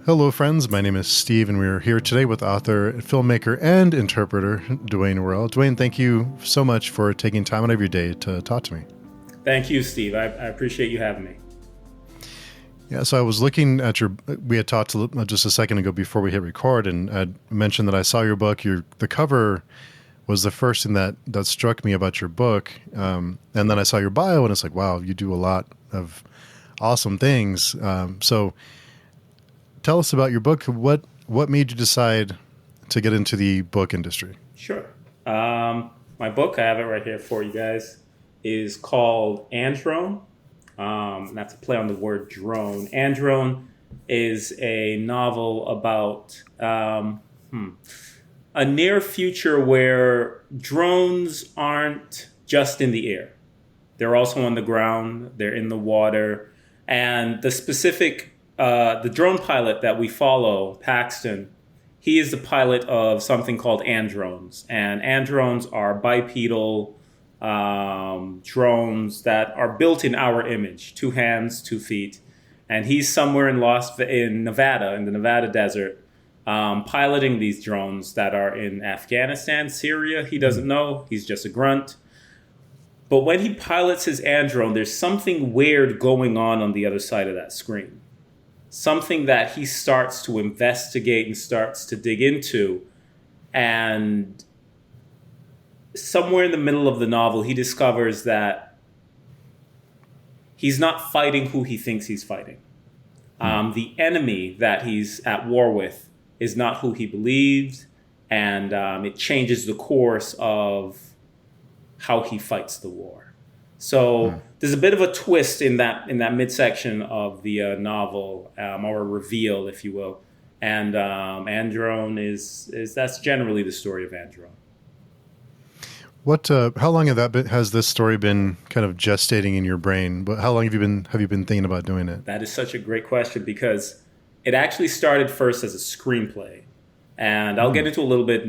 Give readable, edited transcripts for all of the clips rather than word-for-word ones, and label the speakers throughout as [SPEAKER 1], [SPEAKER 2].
[SPEAKER 1] Hello, friends. My name is Steve, and we are here today with author, filmmaker, and interpreter Dwain Worrell. Dwain, thank you so much for taking time out of your day to talk to me.
[SPEAKER 2] Thank you, Steve. I appreciate you having me.
[SPEAKER 1] Yeah, so I was looking at your. We had talked just a second ago before we hit record, and I mentioned that I saw your book. The cover was the first thing that struck me about your book, and then I saw your bio, and it's like, wow, you do a lot of awesome things. So tell us about your book. What made you decide to get into the book industry?
[SPEAKER 2] Sure. My book, I have it right here for you guys, is called Androne. That's a play on the word drone. Androne is a novel about a near future where drones aren't just in the air. They're also on the ground, they're in the water. And the drone pilot that we follow, Paxton, he is the pilot of something called andrones. And andrones are bipedal drones that are built in our image, 2 hands, 2 feet. And he's somewhere in Nevada, in the Nevada desert, piloting these drones that are in Afghanistan, Syria. He doesn't know. He's just a grunt. But when he pilots his androne, there's something weird going on the other side of that screen. Something that he starts to investigate and starts to dig into. And somewhere in the middle of the novel, he discovers that he's not fighting who he thinks he's fighting. The enemy that he's at war with is not who he believed, and it changes the course of how he fights the war. So there's a bit of a twist in that midsection of the novel, or a reveal, if you will. And Androne is that's generally the story of Androne.
[SPEAKER 1] How long has this story been kind of gestating in your brain? But how long have you been thinking about doing it?
[SPEAKER 2] That is such a great question, because it actually started first as a screenplay, and I'll get into a little bit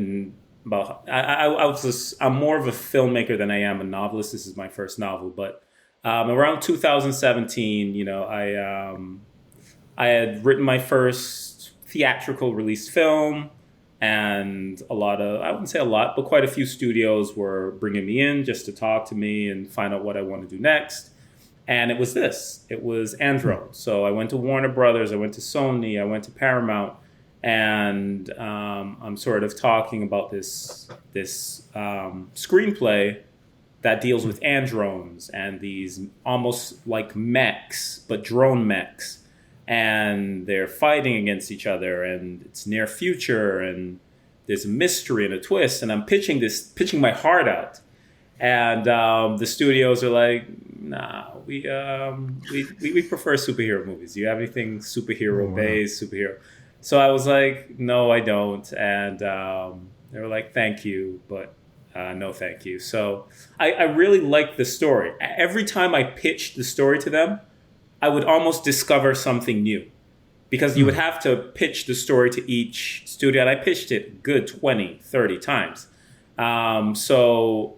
[SPEAKER 2] about. I'm more of a filmmaker than I am a novelist. This is my first novel, but around 2017, I had written my first theatrical released film. And I wouldn't say a lot, but quite a few studios were bringing me in just to talk to me and find out what I want to do next. And it was Androne. So I went to Warner Brothers, I went to Sony, I went to Paramount, and I'm sort of talking about this screenplay that deals with andrones and these almost like mechs, but drone mechs. And they're fighting against each other, and it's near future, and there's a mystery and a twist, and I'm pitching my heart out, and the studios are like, nah, we prefer superhero movies. Do you have anything superhero based, superhero? So I was like, no, I don't, and they were like, thank you, but no thank you. So I really liked the story. Every time I pitched the story to them, I would almost discover something new, because you would have to pitch the story to each studio. And I pitched it a good 20, 30 times. So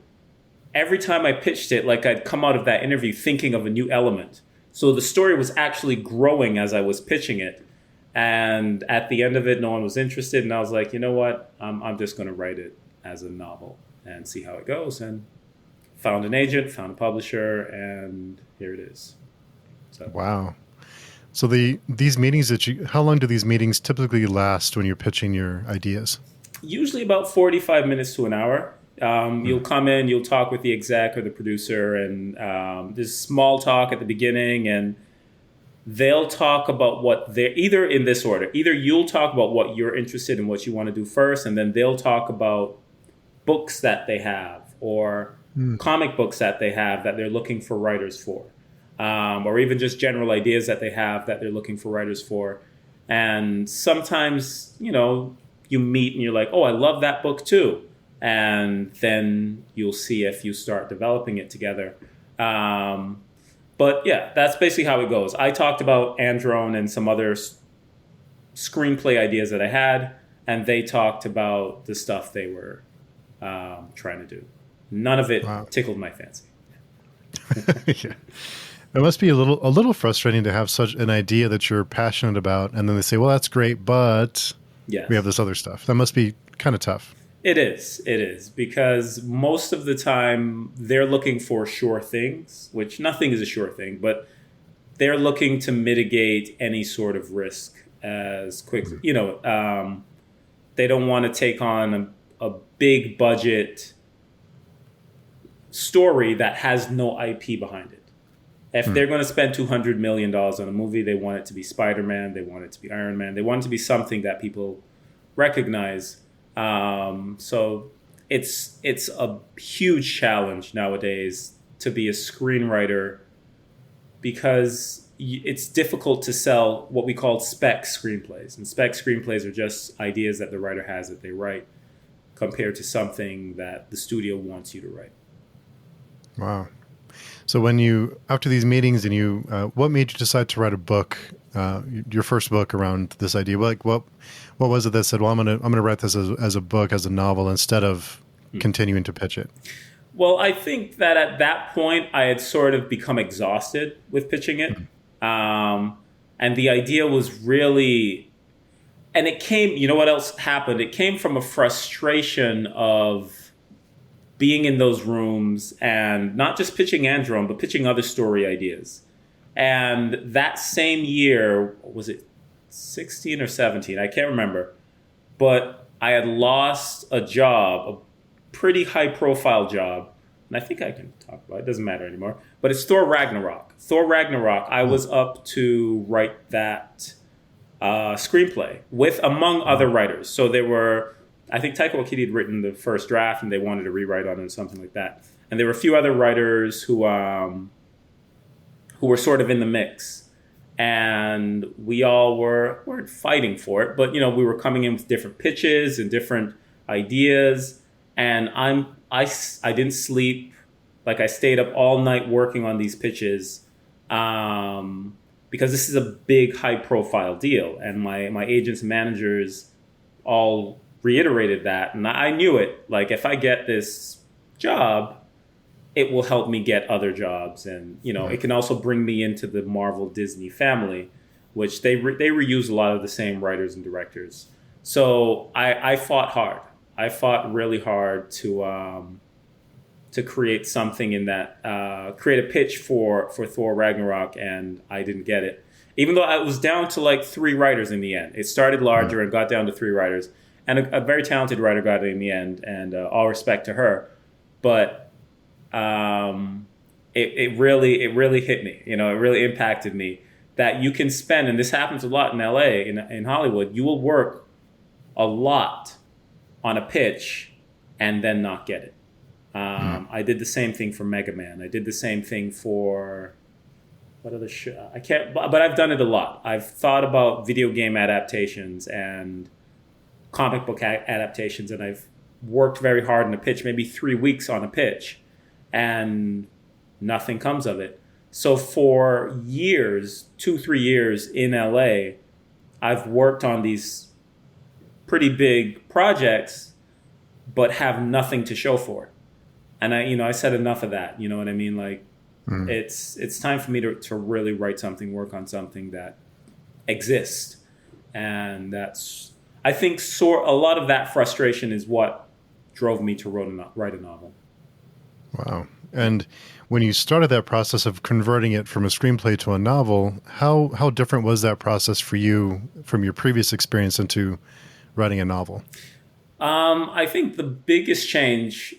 [SPEAKER 2] every time I pitched it, like, I'd come out of that interview thinking of a new element. So the story was actually growing as I was pitching it. And at the end of it, no one was interested. And I was like, you know what? I'm just going to write it as a novel and see how it goes. And found an agent, found a publisher, and here it is. So.
[SPEAKER 1] Wow. So these meetings how long do these meetings typically last when you're pitching your ideas?
[SPEAKER 2] Usually about 45 minutes to an hour. You'll come in, you'll talk with the exec or the producer, and there's small talk at the beginning, and they'll talk about what they're either in this order. Either you'll talk about what you're interested in, what you want to do first, and then they'll talk about books that they have or comic books that they have that they're looking for writers for. Or even just general ideas that they have that they're looking for writers for. And sometimes, you meet and you're like, oh, I love that book too. And then you'll see if you start developing it together. But yeah, that's basically how it goes. I talked about Androne and some other screenplay ideas that I had, and they talked about the stuff they were trying to do. None of it tickled my fancy.
[SPEAKER 1] Yeah. It must be a little frustrating to have such an idea that you're passionate about, and then they say, "Well, that's great, but we have
[SPEAKER 2] Yes.
[SPEAKER 1] this other stuff." That must be kind of tough.
[SPEAKER 2] It is. It is. Because most of the time they're looking for sure things, which nothing is a sure thing, but they're looking to mitigate any sort of risk as quickly. They don't want to take on a big budget story that has no IP behind it. If they're going to spend $200 million on a movie, they want it to be Spider-Man, they want it to be Iron Man, they want it to be something that people recognize. So it's a huge challenge nowadays to be a screenwriter because it's difficult to sell what we call spec screenplays. And spec screenplays are just ideas that the writer has that they write compared to something that the studio wants you to write.
[SPEAKER 1] Wow. So when you, after these meetings, and what made you decide to write a book, your first book around this idea? Like, what was it that said, well, I'm gonna write this as a book, as a novel, instead of continuing to pitch it?
[SPEAKER 2] Well, I think that at that point I had sort of become exhausted with pitching it. And the idea was really, and it came, you know what else happened? It came from a frustration of being in those rooms and not just pitching Androme, but pitching other story ideas. And that same year, was it 16 or 17? I can't remember. But I had lost a job, a pretty high profile job. And I think I can talk about it. It doesn't matter anymore. But it's Thor Ragnarok. Thor Ragnarok, I was up to write that screenplay with, among other writers. So there were, I think Taika Waititi had written the first draft and they wanted to rewrite on it or something like that. And there were a few other writers who were sort of in the mix. And we all weren't fighting for it, but we were coming in with different pitches and different ideas. And I didn't sleep. Like, I stayed up all night working on these pitches because this is a big, high-profile deal. And my agents and managers all reiterated that. And I knew it. Like, if I get this job, it will help me get other jobs. And, it can also bring me into the Marvel Disney family, which they reuse a lot of the same writers and directors. So I fought hard. I fought really hard to create something in that, create a pitch for Thor Ragnarok, and I didn't get it. Even though I was down to like 3 writers in the end. It started larger and got down to 3 writers. And a very talented writer got it in the end, and all respect to her. But it really hit me. It really impacted me that you can spend, and this happens a lot in LA, in Hollywood, you will work a lot on a pitch and then not get it. I did the same thing for Mega Man. I did the same thing for what other show? I can't, but I've done it a lot. I've thought about video game adaptations and comic book adaptations, and I've worked very hard on a pitch, maybe 3 weeks on a pitch, and nothing comes of it. So for years, 2-3 years in LA, I've worked on these pretty big projects, but have nothing to show for it. And I said enough of that. You know what I mean? Like, it's time for me to really write something, work on something that exists. And that's, I think, a lot of that frustration is what drove me to write a novel.
[SPEAKER 1] Wow. And when you started that process of converting it from a screenplay to a novel, how different was that process for you from your previous experience into writing a novel?
[SPEAKER 2] I think the biggest change,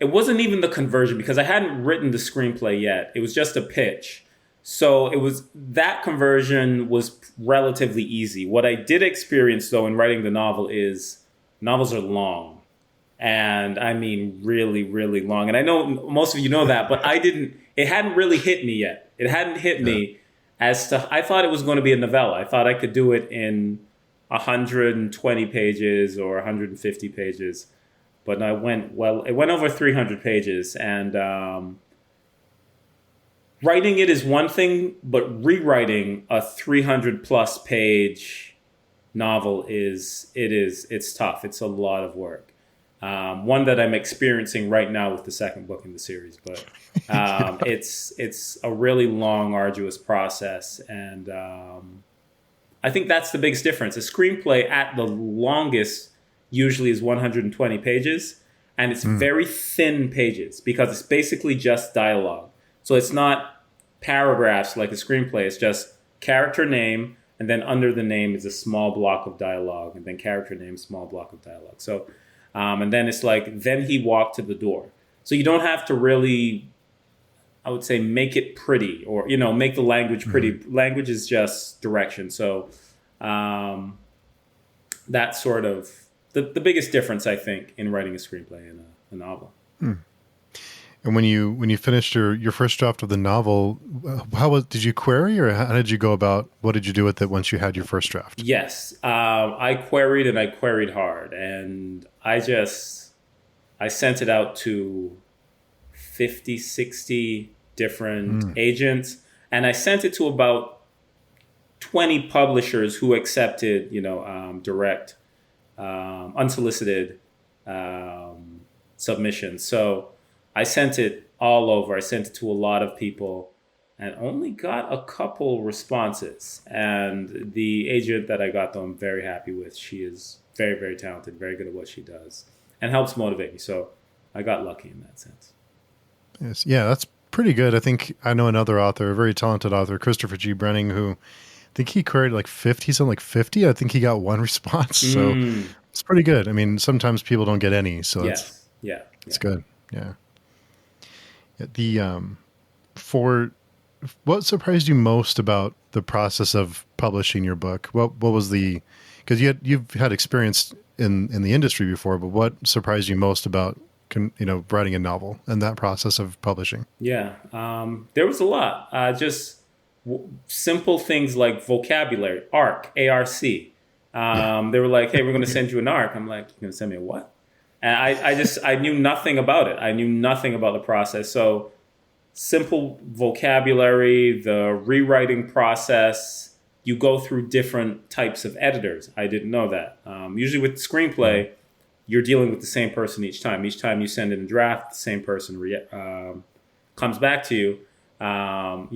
[SPEAKER 2] it wasn't even the conversion, because I hadn't written the screenplay yet. It was just a pitch. So that conversion was relatively easy. What I did experience, though, in writing the novel is novels are long. And I mean, really, really long. And I know most of you know that, but it hadn't really hit me yet. It hadn't hit me I thought it was going to be a novella. I thought I could do it in 120 pages or 150 pages. But it went over 300 pages. And writing it is one thing, but rewriting a 300 plus page novel it's tough. It's a lot of work. One that I'm experiencing right now with the second book in the series, but it's a really long, arduous process, and I think that's the biggest difference. A screenplay at the longest usually is 120 pages, and it's very thin pages because it's basically just dialogue. So it's not paragraphs like a screenplay. It's just character name, and then under the name is a small block of dialogue, and then character name, small block of dialogue. So, and then it's like, then he walked to the door. So you don't have to really, I would say, make it pretty or, make the language pretty. Language is just direction. So that's sort of the biggest difference, I think, in writing a screenplay in a novel.
[SPEAKER 1] And when you finished your first draft of the novel, did you query, or how did you go about, what did you do with it once you had your first draft?
[SPEAKER 2] Yes, I queried, and I queried hard, and I sent it out to 50, 60 different agents, and I sent it to about 20 publishers who accepted, direct, unsolicited submissions. So I sent it all over. I sent it to a lot of people and only got a couple responses. And the agent that I got, though, I'm very happy with. She is very, very talented, very good at what she does, and helps motivate me. So I got lucky in that sense.
[SPEAKER 1] Yes. Yeah, that's pretty good. I think I know another author, a very talented author, Christopher G. Brenning, who I think he queried like 50. He's on like 50. I think he got one response. So it's pretty good. I mean, sometimes people don't get any. So it's good. Yeah. For what surprised you most about the process of publishing your book? What was because you've had experience in the industry before, but what surprised you most about writing a novel and that process of publishing?
[SPEAKER 2] Yeah, there was a lot. Just simple things like vocabulary, ARC, A-R-C. They were like, "Hey, we're going to send you an ARC." I'm like, "You're going to send me a what?" And I knew nothing about it. I knew nothing about the process. So simple vocabulary, the rewriting process, you go through different types of editors. I didn't know that. Usually with screenplay, you're dealing with the same person each time. Each time you send in a draft, the same person comes back to you. I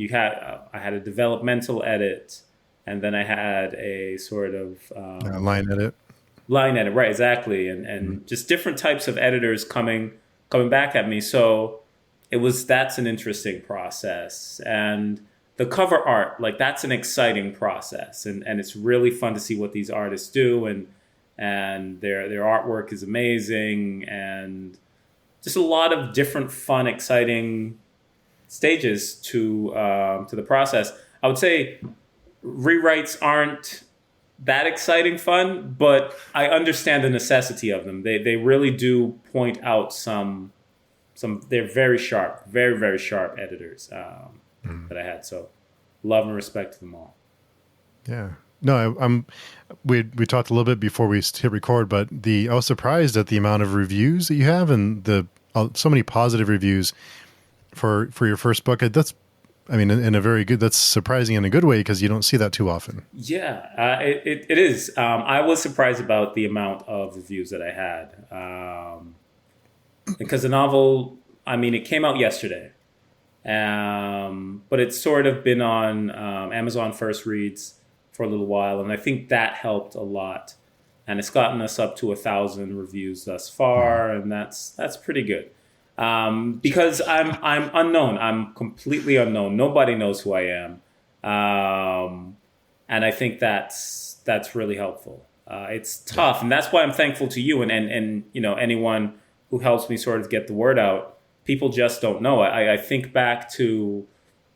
[SPEAKER 2] had a developmental edit, and then I had a sort of
[SPEAKER 1] line edit.
[SPEAKER 2] Line edit, right? Exactly, and just different types of editors coming back at me. So that's an interesting process, and the cover art, like that's an exciting process, and it's really fun to see what these artists do, and their artwork is amazing, and just a lot of different fun, exciting stages to the process. I would say rewrites aren't that exciting fun, but I understand the necessity of them. They really do point out some they're very sharp, very, very sharp editors that I had. So love and respect to them all.
[SPEAKER 1] Yeah. No, we talked a little bit before we hit record, but I was surprised at the amount of reviews that you have, and so many positive reviews for your first book. That's surprising in a good way, because you don't see that too often.
[SPEAKER 2] Yeah, it is. I was surprised about the amount of reviews that I had. Because the novel, it came out yesterday, but it's sort of been on Amazon First Reads for a little while, and I think that helped a lot. And it's gotten us up to 1,000 reviews thus far, and that's pretty good. Because I'm unknown. I'm completely unknown. Nobody knows who I am, and I think that's really helpful. It's tough, and that's why I'm thankful to you and anyone who helps me sort of get the word out. People just don't know. I think back to,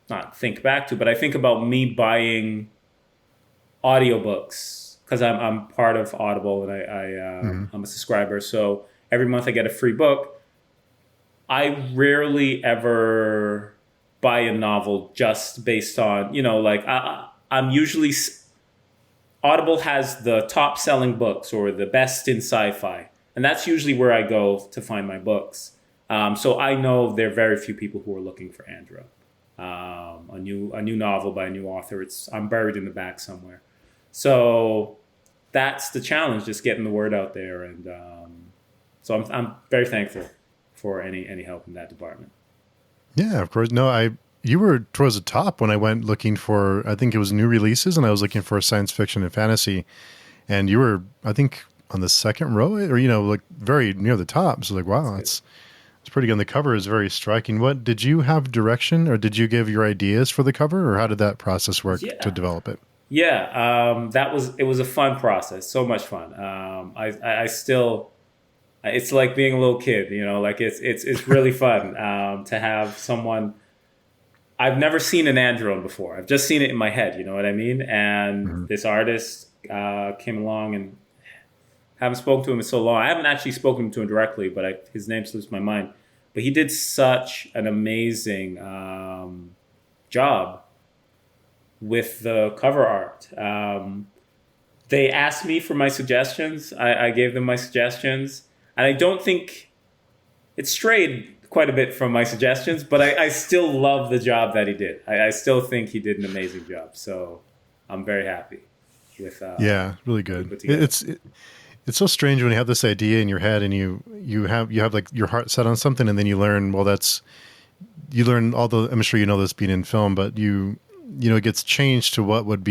[SPEAKER 2] not think back to, but I think about me buying audiobooks, because I'm part of Audible, and I'm a subscriber. So every month I get a free book. I rarely ever buy a novel just based on, I'm usually, Audible has the top selling books or the best in sci-fi. And that's usually where I go to find my books. So I know there are very few people who are looking for Andro. A new novel by a new author. I'm buried in the back somewhere. So that's the challenge, just getting the word out there. And So I'm very thankful for any help in that department.
[SPEAKER 1] Yeah, of course. No, you were towards the top when I went looking for, I think it was new releases, and I was looking for science fiction and fantasy, and you were, I think, on the second row, or like very near the top. So like, wow, it's pretty good. And the cover is very striking. What did you have direction, or did you give your ideas for the cover, or how did that process work to develop it?
[SPEAKER 2] Yeah, it was a fun process, so much fun. I still, it's like being a little kid, like it's really fun to have someone. I've never seen an android before. I've just seen it in my head, you know what I mean? And this artist came along, and haven't spoken to him in so long. I haven't actually spoken to him directly, but his name slips my mind. But he did such an amazing job with the cover art. They asked me for my suggestions. I gave them my suggestions. And I don't think it strayed quite a bit from my suggestions, but I still love the job that he did. I still think he did an amazing job. So I'm very happy with
[SPEAKER 1] really good. It's so strange when you have this idea in your head and you have like your heart set on something, and then you learn, you learn I'm sure you know this being in film, but it gets changed to what would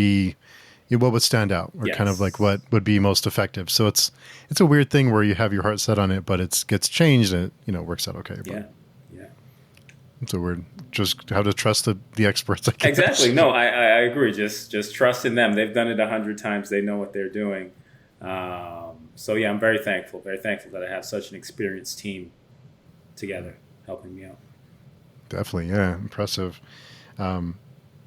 [SPEAKER 1] stand out, or kind of like what would be most effective. So it's a weird thing where you have your heart set on it, but it gets changed and it works out okay. But
[SPEAKER 2] yeah.
[SPEAKER 1] It's a weird, just how to trust the experts. I guess.
[SPEAKER 2] Exactly. No, I agree. Just trust in them. They've done it 100 times. They know what they're doing. So yeah, I'm very thankful that I have such an experienced team together helping me out.
[SPEAKER 1] Definitely. Yeah. Impressive. I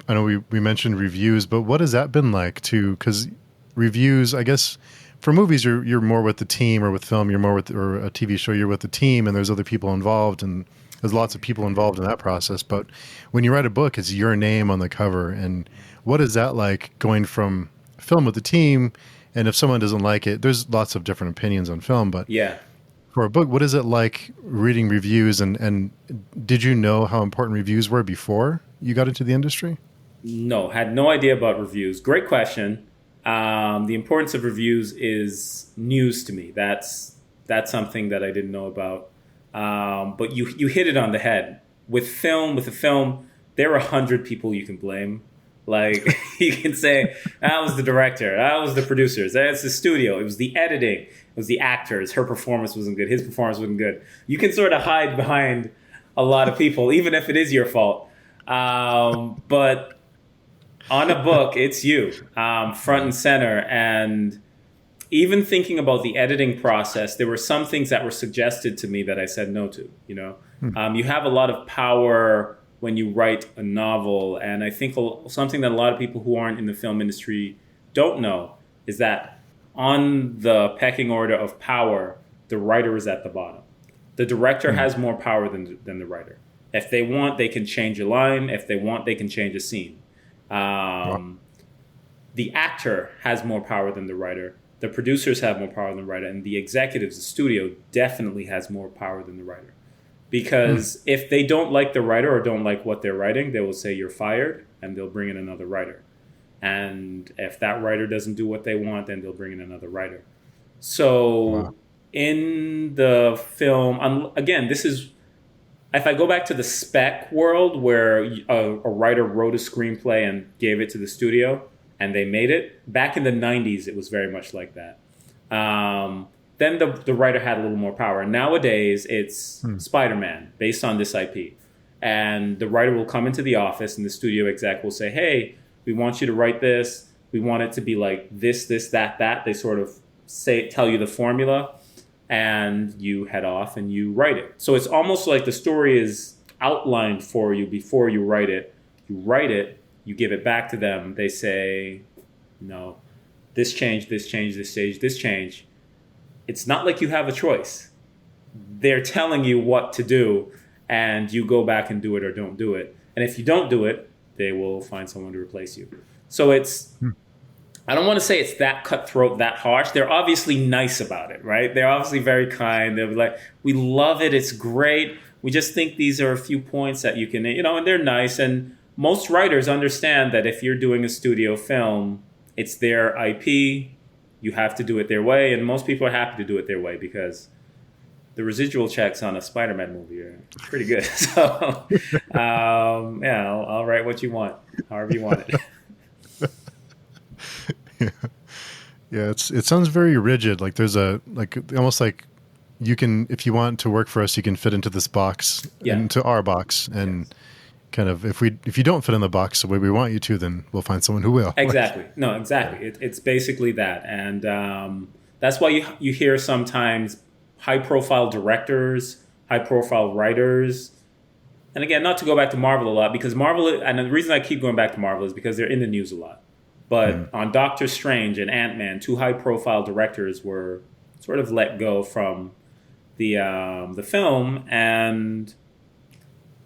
[SPEAKER 1] know we mentioned reviews, but what has that been like too? Because reviews, I guess for movies, you're more with the team, or with film, you're more or a TV show, you're with the team, and there's other people involved, and there's lots of people involved in that process. But when you write a book, it's your name on the cover. And what is that like, going from film with the team? And if someone doesn't like it, there's lots of different opinions on film, but for a book, what is it like reading reviews? And did you know how important reviews were before you got into the industry?
[SPEAKER 2] No, had no idea about reviews. Great question. The importance of reviews is news to me. That's something that I didn't know about. But you hit it on the head. With a film, there are 100 people you can blame. Like, you can say, that was the director, that was the producers, that's the studio, it was the editing, it was the actors, her performance wasn't good, his performance wasn't good. You can sort of hide behind a lot of people, even if it is your fault. But on a book, it's you, front and center. And even thinking about the editing process, there were some things that were suggested to me that I said no to. You have a lot of power when you write a novel, and I think something that a lot of people who aren't in the film industry don't know is that on the pecking order of power, the writer is at the bottom. The director has more power than the writer. If they want, they can change a line. If they want, they can change a scene. The actor has more power than the writer. The producers have more power than the writer, and the executives, the studio, definitely has more power than the writer. Because if they don't like the writer or don't like what they're writing, they will say you're fired, and they'll bring in another writer. And if that writer doesn't do what they want, then they'll bring in another writer. So in the film, again, this is, if I go back to the spec world where a writer wrote a screenplay and gave it to the studio and they made it, back in the 90s, it was very much like that. Then the writer had a little more power. Nowadays, it's Spider-Man based on this IP. And the writer will come into the office and the studio exec will say, hey, we want you to write this. We want it to be like this, that. They sort of tell you the formula, and you head off and you write it. So it's almost like the story is outlined for you before you write it. You write it, you give it back to them. They say, no, this change, this change, this stage, this change. It's not like you have a choice. They're telling you what to do, and you go back and do it or don't do it. And if you don't do it, they will find someone to replace you. So it's, I don't want to say it's that cutthroat, that harsh. They're obviously nice about it, right? They're obviously very kind. They're like, we love it. It's great. We just think these are a few points that you can, and they're nice. And most writers understand that if you're doing a studio film, it's their IP. You have to do it their way, and most people are happy to do it their way because the residual checks on a Spider-Man movie are pretty good. So, yeah, I'll write what you want, however you want it.
[SPEAKER 1] Yeah, it sounds very rigid. Like there's almost like you can, if you want to work for us, you can fit into this box,
[SPEAKER 2] Yeah.
[SPEAKER 1] into our box, and
[SPEAKER 2] Yes.
[SPEAKER 1] kind of if you don't fit in the box the way we want you to, then we'll find someone who will.
[SPEAKER 2] Exactly. No, exactly. It's basically that, and that's why you hear sometimes high-profile directors, high-profile writers, and again, not to go back to Marvel a lot because Marvel, and the reason I keep going back to Marvel is because they're in the news a lot. But on Doctor Strange and Ant-Man, two high-profile directors were sort of let go from the film, and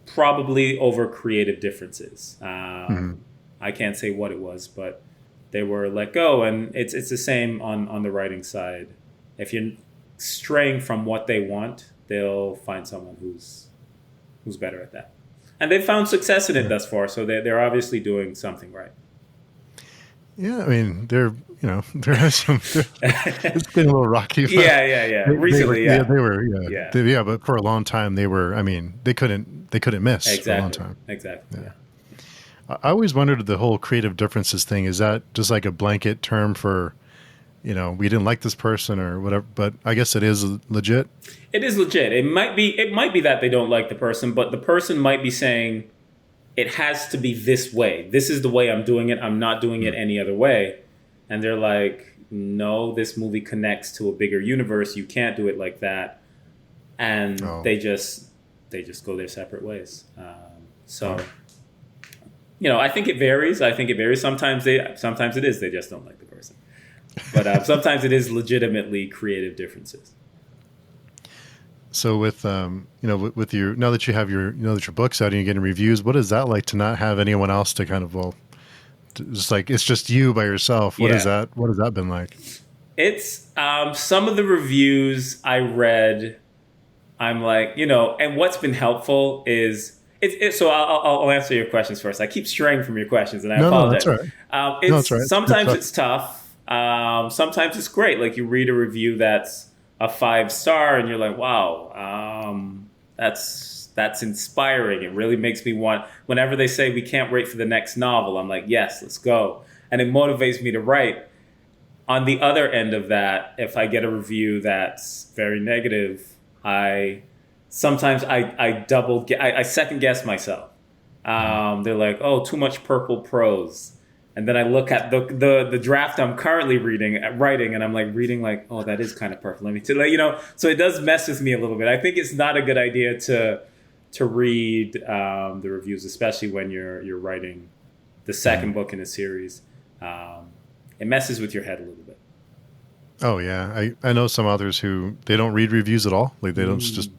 [SPEAKER 2] probably over creative differences. I can't say what it was, but they were let go, and it's the same on the writing side. If you're straying from what they want, they'll find someone who's better at that, and they've found success in it thus far. So they're obviously doing something right.
[SPEAKER 1] Yeah, I mean, there has some. It's been a little rocky.
[SPEAKER 2] Yeah. Recently,
[SPEAKER 1] they were, but for a long time they were. I mean, they couldn't miss
[SPEAKER 2] exactly.
[SPEAKER 1] for a long time.
[SPEAKER 2] Exactly. Yeah.
[SPEAKER 1] I always wondered the whole creative differences thing. Is that just like a blanket term for, we didn't like this person or whatever? But I guess it is legit. It
[SPEAKER 2] is legit. It might be that they don't like the person, but the person might be saying, it has to be this way. This is the way I'm doing it. I'm not doing it any other way. And they're like, no, this movie connects to a bigger universe. You can't do it like that. And they just go their separate ways. I think it varies. Sometimes it is they just don't like the person. But sometimes it is legitimately creative differences.
[SPEAKER 1] So with with your, now that you have that your book's out and you're getting reviews, what is that like to not have anyone else to kind of just like it's just you by yourself? What has that been like?
[SPEAKER 2] It's some of the reviews I read, I'm like, and what's been helpful is so I'll answer your questions first. I keep straying from your questions, and I apologize.
[SPEAKER 1] No, that's right. That's right.
[SPEAKER 2] Sometimes it's tough. Sometimes it's great. Like you read a review that's a 5-star and you're like, wow, that's inspiring. It really makes me want, whenever they say we can't wait for the next novel, I'm like, yes, let's go. And it motivates me to write. On the other end of that, if I get a review that's very negative, I second guess myself. They're like, oh, too much purple prose. And then I look at the draft I'm currently writing, and I'm like reading like, oh, that is kind of perfect. Let me so it does mess with me a little bit. I think it's not a good idea to read the reviews, especially when you're writing the second book in a series. It messes with your head a little bit.
[SPEAKER 1] Oh yeah, I know some authors who they don't read reviews at all. Like they don't just.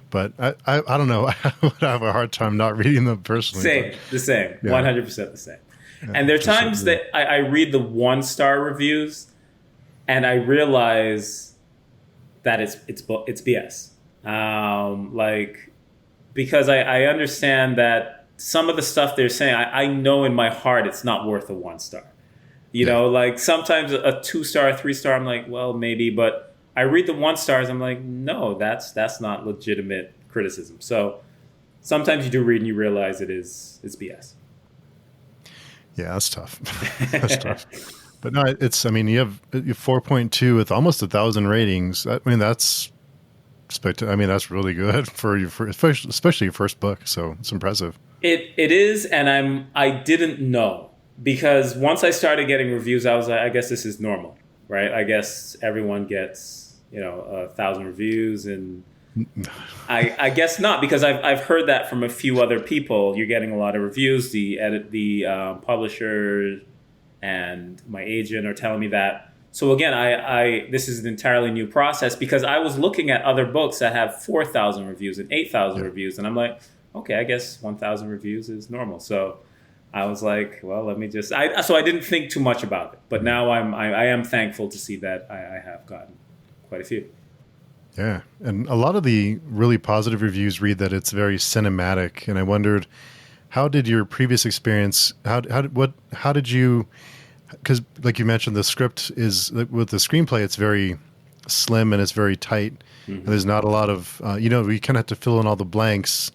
[SPEAKER 1] But I don't know. I would have a hard time not reading them personally.
[SPEAKER 2] The same, 100% the same. And there are times that I read the 1-star reviews, and I realize that it's BS. Because I understand that some of the stuff they're saying, I know in my heart it's not worth a 1-star. Like sometimes a 2-star, a 3-star, I'm like, well, maybe. But I read the 1-stars, I'm like, no, that's not legitimate criticism. So sometimes you do read and you realize it's BS.
[SPEAKER 1] Yeah, that's tough. That's tough. But no, you have 4.2 with almost 1,000 ratings. I mean, that's really good for especially your first book. So it's impressive.
[SPEAKER 2] It is, and I didn't know, because once I started getting reviews, I was like, I guess this is normal, right? I guess everyone gets 1,000 reviews, and I guess not, because I've heard that from a few other people. You're getting a lot of reviews. The publisher and my agent are telling me that. So again, this is an entirely new process, because I was looking at other books that have 4,000 reviews and 8,000 reviews, and I'm like, okay, I guess 1,000 reviews is normal. So I was like, well, let me just. So I didn't think too much about it, but now I am thankful to see that I have gotten quite a few.
[SPEAKER 1] Yeah, and a lot of the really positive reviews read that it's very cinematic, and I wondered, how did your previous experience? How did you? Because like you mentioned, the script is with the screenplay, it's very slim and it's very tight. And there's not a lot of, we kind of have to fill in all the blanks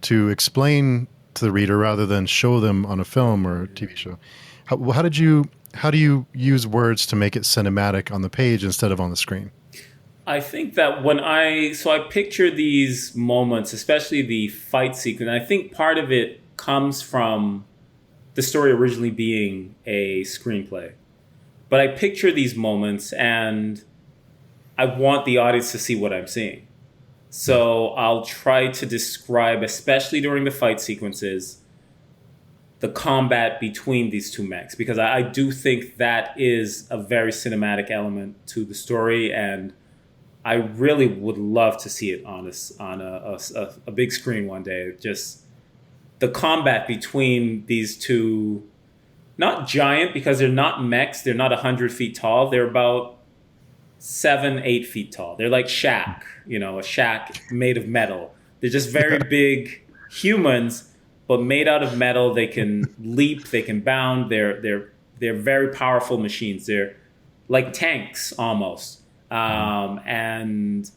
[SPEAKER 1] to explain to the reader rather than show them on a film or a TV show. How do you use words to make it cinematic on the page instead of on the screen?
[SPEAKER 2] I think that I picture these moments, especially the fight sequence. I think part of it comes from the story originally being a screenplay. But I picture these moments and I want the audience to see what I'm seeing. So I'll try to describe, especially during the fight sequences, the combat between these two mechs, because I do think that is a very cinematic element to the story, and I really would love to see it on a big screen one day. Just the combat between these two, not giant because they're not mechs, they're not 100 feet tall, they're about 7-8 feet tall. They're like Shaq, a Shaq made of metal. They're just very big humans, but made out of metal. They can leap, they can bound. They're very powerful machines. They're like tanks almost. And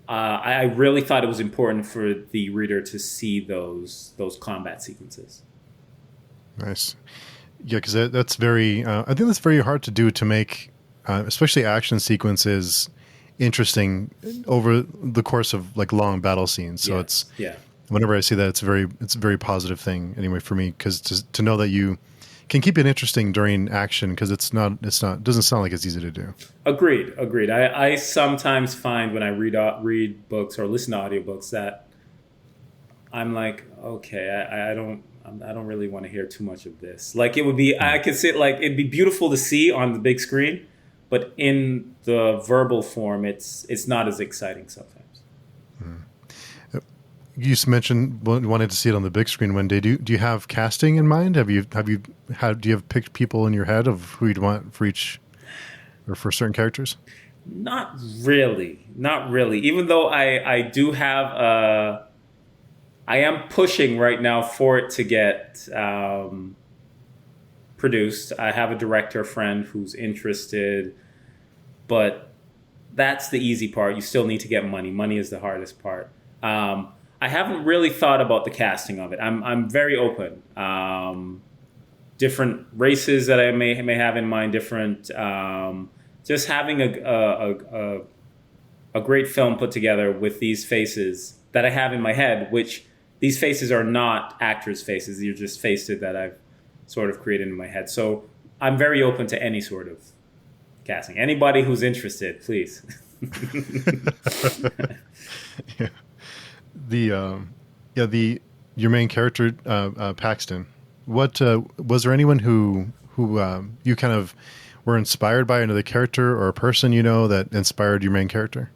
[SPEAKER 2] I really thought it was important for the reader to see those combat sequences.
[SPEAKER 1] Nice. Yeah, because that's very. I think that's very hard to do, to make, especially action sequences, interesting over the course of like long battle scenes. So it's whenever I see that, it's a very positive thing anyway for me, because to know that you can keep it interesting during action, because it doesn't sound like it's easy to do. Agreed.
[SPEAKER 2] I sometimes find when I read books or listen to audiobooks that I'm like, okay, I don't really want to hear too much of this. Like it would be, I could say like it'd be beautiful to see on the big screen, but in the verbal form, it's not as exciting sometimes.
[SPEAKER 1] You mentioned wanting to see it on the big screen one day. Do you have casting in mind? Do you have picked people in your head of who you'd want for each, or for certain characters?
[SPEAKER 2] Not really. Even though I do have I am pushing right now for it to get produced. I have a director friend who's interested, but that's the easy part. You still need to get money. Money is the hardest part. I haven't really thought about the casting of it. I'm very open. Different races that I may have in mind. Different. Just having a great film put together with these faces that I have in my head, which these faces are not actors' faces. They're just faces that I've sort of created in my head. So I'm very open to any sort of casting. Anybody who's interested, please.
[SPEAKER 1] Yeah. Your main character, Paxton. What was there anyone who you kind of were inspired by, another character or a person that inspired your main character?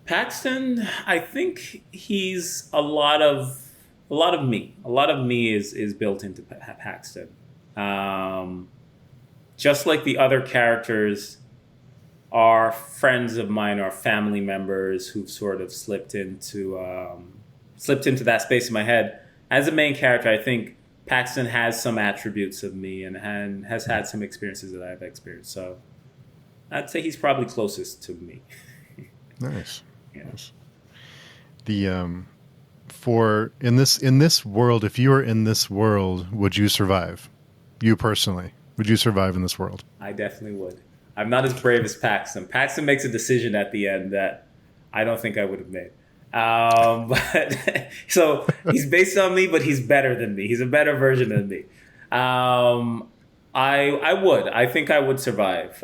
[SPEAKER 2] Paxton, I think he's a lot of me. A lot of me is built into Paxton. Just like the other characters are friends of mine or family members who've sort of slipped into that space in my head. As a main character, I think Paxton has some attributes of me and has had some experiences that I've experienced. So I'd say he's probably closest to me.
[SPEAKER 1] Nice.
[SPEAKER 2] Yeah.
[SPEAKER 1] Nice. The for in this world, if you were in this world, would you survive? You personally, would you survive in this world?
[SPEAKER 2] I definitely would. I'm not as brave as Paxton. Paxton makes a decision at the end that I don't think I would have made. But so he's based on me, but he's better than me. He's a better version of me. I would. I think I would survive.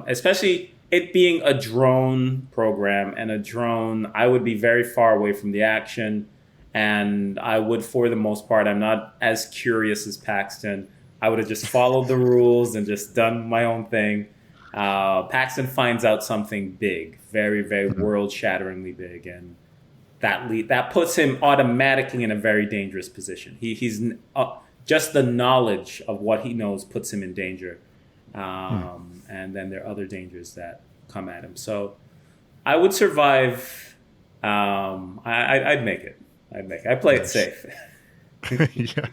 [SPEAKER 2] Especially it being a drone program and a drone, I would be very far away from the action. And I would, for the most part, I'm not as curious as Paxton. I would have just followed the rules and just done my own thing. Paxton finds out something big, very, very world-shatteringly big, and that puts him automatically in a very dangerous position. He's just the knowledge of what he knows puts him in danger, and then there are other dangers that come at him. So I would survive. I'd make it. I play it safe.
[SPEAKER 1] Yeah.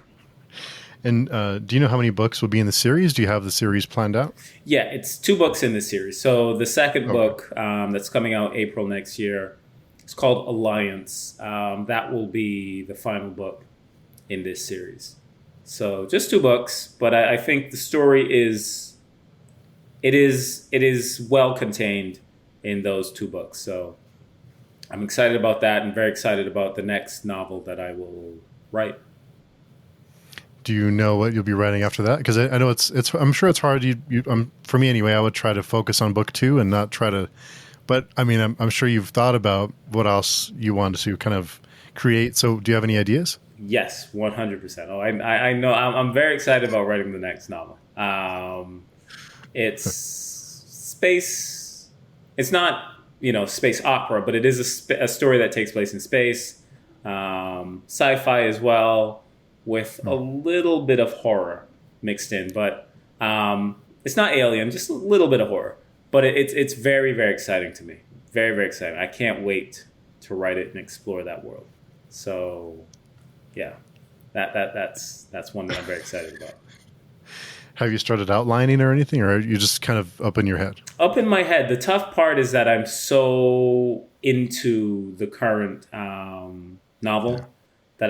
[SPEAKER 1] And do you know how many books will be in the series? Do you have the series planned out?
[SPEAKER 2] Yeah, it's 2 books in the series. So the second
[SPEAKER 1] Okay.
[SPEAKER 2] book that's coming out April next year, it's called Alliance. That will be the final book in this series. So just 2 books, but I think the story is well contained in those 2 books. So I'm excited about that, and very excited about the next novel that I will write.
[SPEAKER 1] Do you know what you'll be writing after that? Because I know it's. I'm sure it's hard. For me anyway, I would try to focus on book 2 and not try to. But I mean, I'm sure you've thought about what else you want to kind of create. So, do you have any ideas?
[SPEAKER 2] Yes, 100%. Oh, I know. I'm very excited about writing the next novel. It's space. It's not space opera, but it is a story that takes place in space. Sci-fi as well, with a little bit of horror mixed in, but it's not alien, just a little bit of horror. But it's very, very exciting to me. Very, very exciting. I can't wait to write it and explore that world. So, yeah, that's one that I'm very excited about.
[SPEAKER 1] Have you started outlining or anything, or are you just kind of up in your head?
[SPEAKER 2] Up in my head. The tough part is that I'm so into the current novel that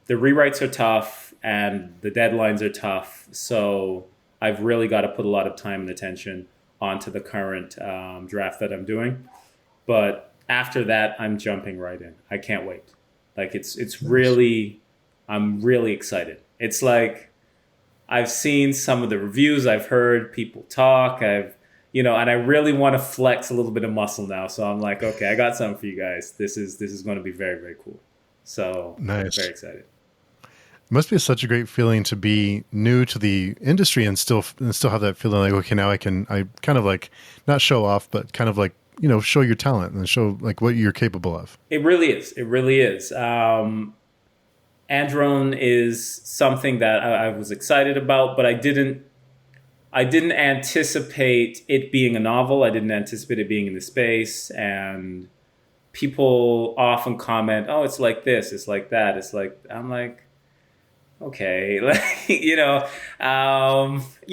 [SPEAKER 2] the rewrites are tough and the deadlines are tough. So I've really got to put a lot of time and attention onto the current draft that I'm doing. But after that, I'm jumping right in. I can't wait. Like it's really, I'm really excited. It's like I've seen some of the reviews, I've heard people talk, and I really want to flex a little bit of muscle now. So I'm like, okay, I got something for you guys. This is going to be very, very cool. So
[SPEAKER 1] Nice.
[SPEAKER 2] very excited.
[SPEAKER 1] It must be such a great feeling to be new to the industry and still have that feeling like, okay, now I kind of like not show off, but kind of like, show your talent and show like what you're capable of.
[SPEAKER 2] It really is. It really is. Androne is something that I was excited about, but I didn't anticipate it being a novel. I didn't anticipate it being in the space. And people often comment, "Oh, it's like this. It's like that. It's like." I'm like, okay, you're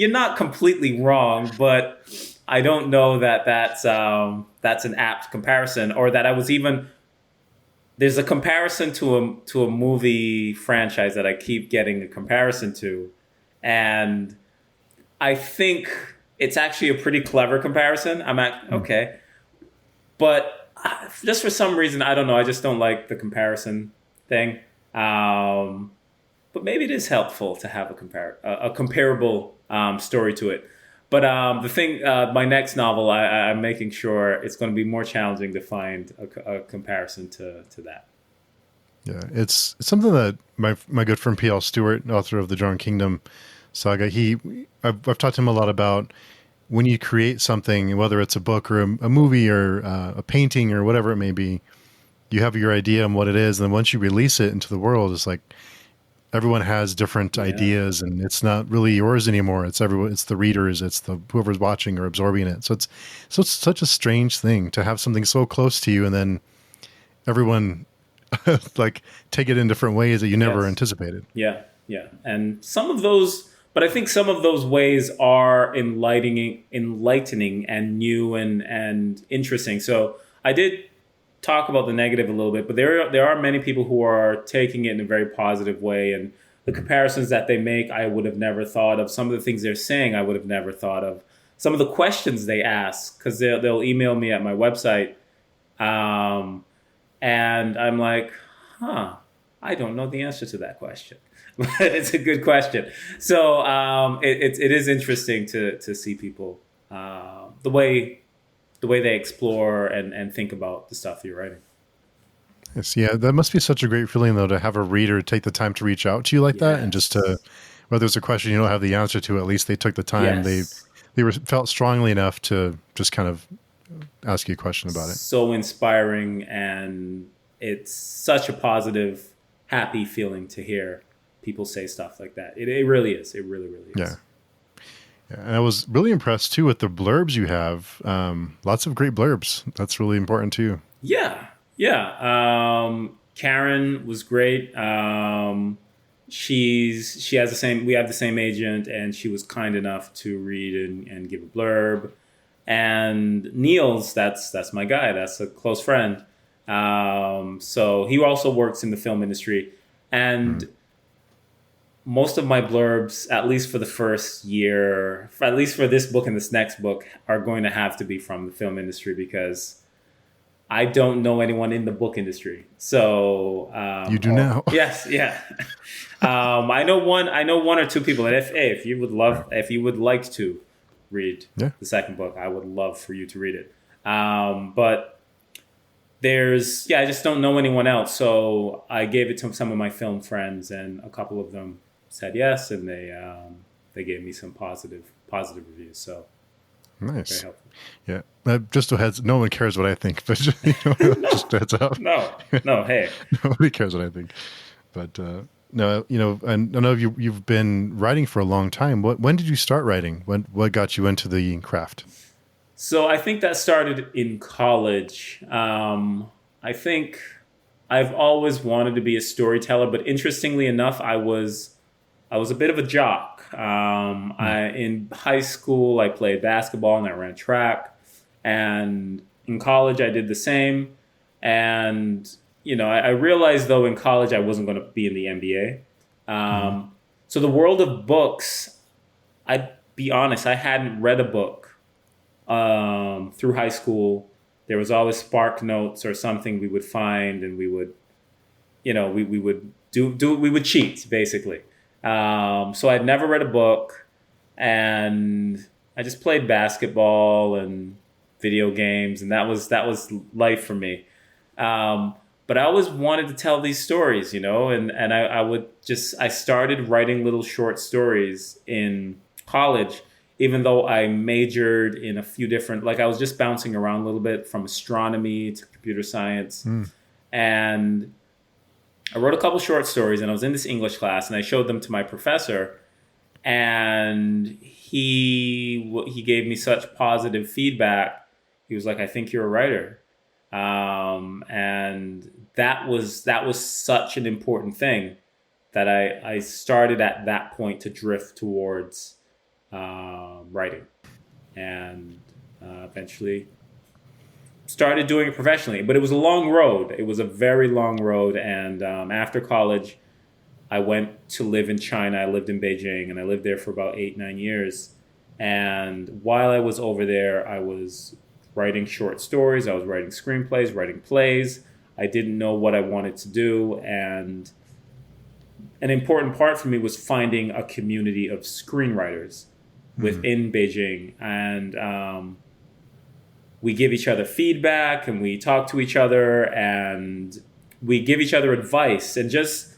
[SPEAKER 2] not completely wrong, but I don't know that that's an apt comparison, or that I was even. There's a comparison to a movie franchise that I keep getting a comparison to, and I think it's actually a pretty clever comparison. Okay, but just for some reason, I don't know. I just don't like the comparison thing. But maybe it is helpful to have a comparable story to it. But the thing, my next novel, I'm making sure it's going to be more challenging to find a comparison to that.
[SPEAKER 1] Yeah, it's something that my good friend P.L. Stewart, author of the Drawn Kingdom saga, I've talked to him a lot about when you create something, whether it's a book or a movie or a painting or whatever it may be, you have your idea on what it is, and then once you release it into the world, it's like everyone has different ideas, and it's not really yours anymore. It's everyone. It's the readers. It's whoever's watching or absorbing it. So it's such a strange thing to have something so close to you, and then everyone like take it in different ways that you never anticipated.
[SPEAKER 2] Yeah, and some of those, but I think some of those ways are enlightening and new and interesting. So I did talk about the negative a little bit, but there are many people who are taking it in a very positive way, and the comparisons that they make I would have never thought of. Some of the things they're saying I would have never thought of. Some of the questions they ask, because they'll email me at my website, and I'm like, I don't know the answer to that question, but it's a good question. So it is interesting to see people the way they explore and think about the stuff you're writing.
[SPEAKER 1] Yes, yeah, that must be such a great feeling, though, to have a reader take the time to reach out to you like that, and just to, whether it's a question you don't have the answer to, at least they took the time.
[SPEAKER 2] Yes.
[SPEAKER 1] They felt strongly enough to just kind of ask you a question about it.
[SPEAKER 2] So inspiring, and it's such a positive, happy feeling to hear people say stuff like that. It really is. It really, really is.
[SPEAKER 1] Yeah. Yeah, and I was really impressed too with the blurbs you have. Lots of great blurbs. That's really important too.
[SPEAKER 2] Yeah. Karen was great. she has the same, we have the same agent, and she was kind enough to read and give a blurb. And Niels, that's my guy, that's a close friend. So he also works in the film industry, and most of my blurbs, at least for the first year, at least for this book and this next book, are going to have to be from the film industry, because I don't know anyone in the book industry. So
[SPEAKER 1] You do now.
[SPEAKER 2] yes, yeah. I know one or two people. And if you would love, if you would like to read
[SPEAKER 1] Yeah.
[SPEAKER 2] the second book, I would love for you to read it. But I just don't know anyone else. So I gave it to some of my film friends, and a couple of them said yes, and they gave me some positive reviews. So
[SPEAKER 1] Nice.
[SPEAKER 2] very helpful.
[SPEAKER 1] Yeah. Just a heads. No one cares what I think, but just a heads up.
[SPEAKER 2] No, hey.
[SPEAKER 1] Nobody cares what I think. But no, I know you've been writing for a long time. When did you start writing? What got you into the craft?
[SPEAKER 2] So I think that started in college. I think I've always wanted to be a storyteller, but interestingly enough, I was a bit of a jock. In high school, I played basketball and I ran track. And in college, I did the same. And, I realized, though, in college, I wasn't going to be in the NBA. So the world of books, I'd be honest, I hadn't read a book through high school. There was always Spark Notes or something we would find, and we would, we would cheat, basically. So I'd never read a book, and I just played basketball and video games, and that was life for me. But I always wanted to tell these stories, and I started writing little short stories in college, even though I majored in a few different, I was just bouncing around a little bit from astronomy to computer science. And I wrote a couple short stories, and I was in this English class, and I showed them to my professor, and he gave me such positive feedback. He was like, "I think you're a writer," and that was such an important thing that I started at that point to drift towards writing, and eventually started doing it professionally. But it was a long road. It was a very long road. And after college, I went to live in China. I lived in Beijing, and I lived there for about 8-9 years. And while I was over there, I was writing short stories. I was writing screenplays, writing plays. I didn't know what I wanted to do. And an important part for me was finding a community of screenwriters within Beijing. And we give each other feedback, and we talk to each other, and we give each other advice. And just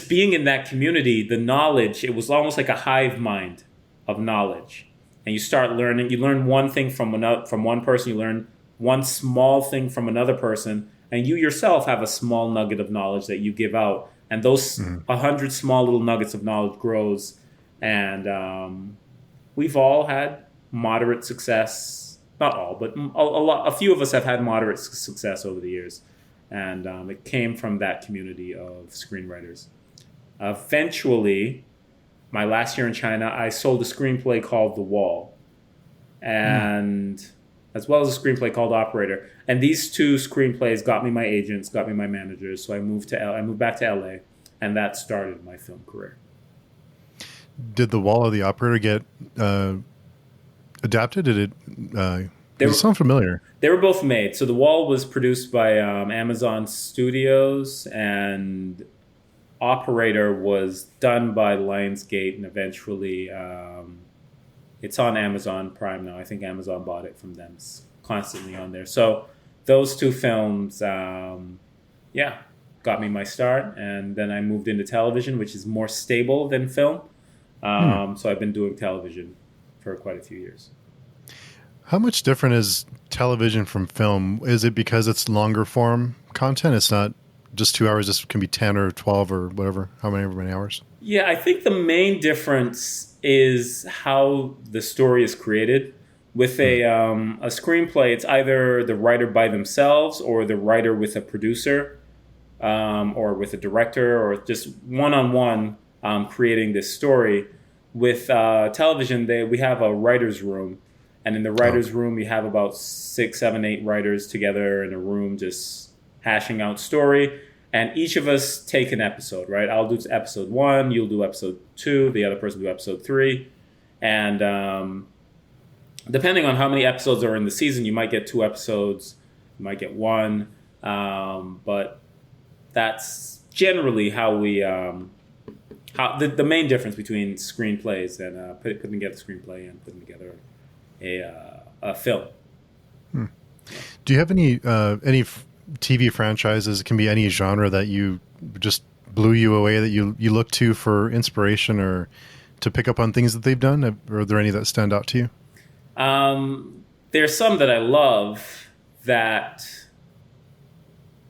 [SPEAKER 2] being in that community, the knowledge, it was almost like a hive mind of knowledge. And you start learning, you learn one thing from one person, you learn one small thing from another person, and you yourself have a small nugget of knowledge that you give out. And those 100 small little nuggets of knowledge grows. And we've all had moderate success. Not all, but a few of us have had moderate success over the years. And it came from that community of screenwriters. Eventually, my last year in China, I sold a screenplay called The Wall, and as well as a screenplay called Operator. And these two screenplays got me my agents, got me my managers. So I moved back to LA, and that started my film career.
[SPEAKER 1] Did The Wall or The Operator get adapted? Did it sound familiar?
[SPEAKER 2] They were both made. So The Wall was produced by Amazon Studios, and Operator was done by Lionsgate, and eventually it's on Amazon Prime now. I think Amazon bought it from them. It's constantly on there. So those two films, got me my start, and then I moved into television, which is more stable than film. So I've been doing television for quite a few years.
[SPEAKER 1] How much different is television from film? Is it because it's longer form content? It's not just 2 hours. This can be 10 or 12 or whatever, however many hours.
[SPEAKER 2] Yeah, I think the main difference is how the story is created. With a screenplay, it's either the writer by themselves or the writer with a producer. or with a director, or just one-on-one creating this story. With television, we have a writer's room. And in the writer's room, you have about 6, 7, 8 writers together in a room just hashing out story. And each of us take an episode, right? I'll do episode 1, you'll do episode 2, the other person will do episode 3. And depending on how many episodes are in the season, you might get 2 episodes, you might get 1. But that's generally how we... how the main difference between screenplays and putting together a screenplay and putting together a film.
[SPEAKER 1] Do you have any TV franchises? It can be any genre that you just blew you away, that you look to for inspiration or to pick up on things that they've done. Are there any that stand out to you?
[SPEAKER 2] There's some that I love that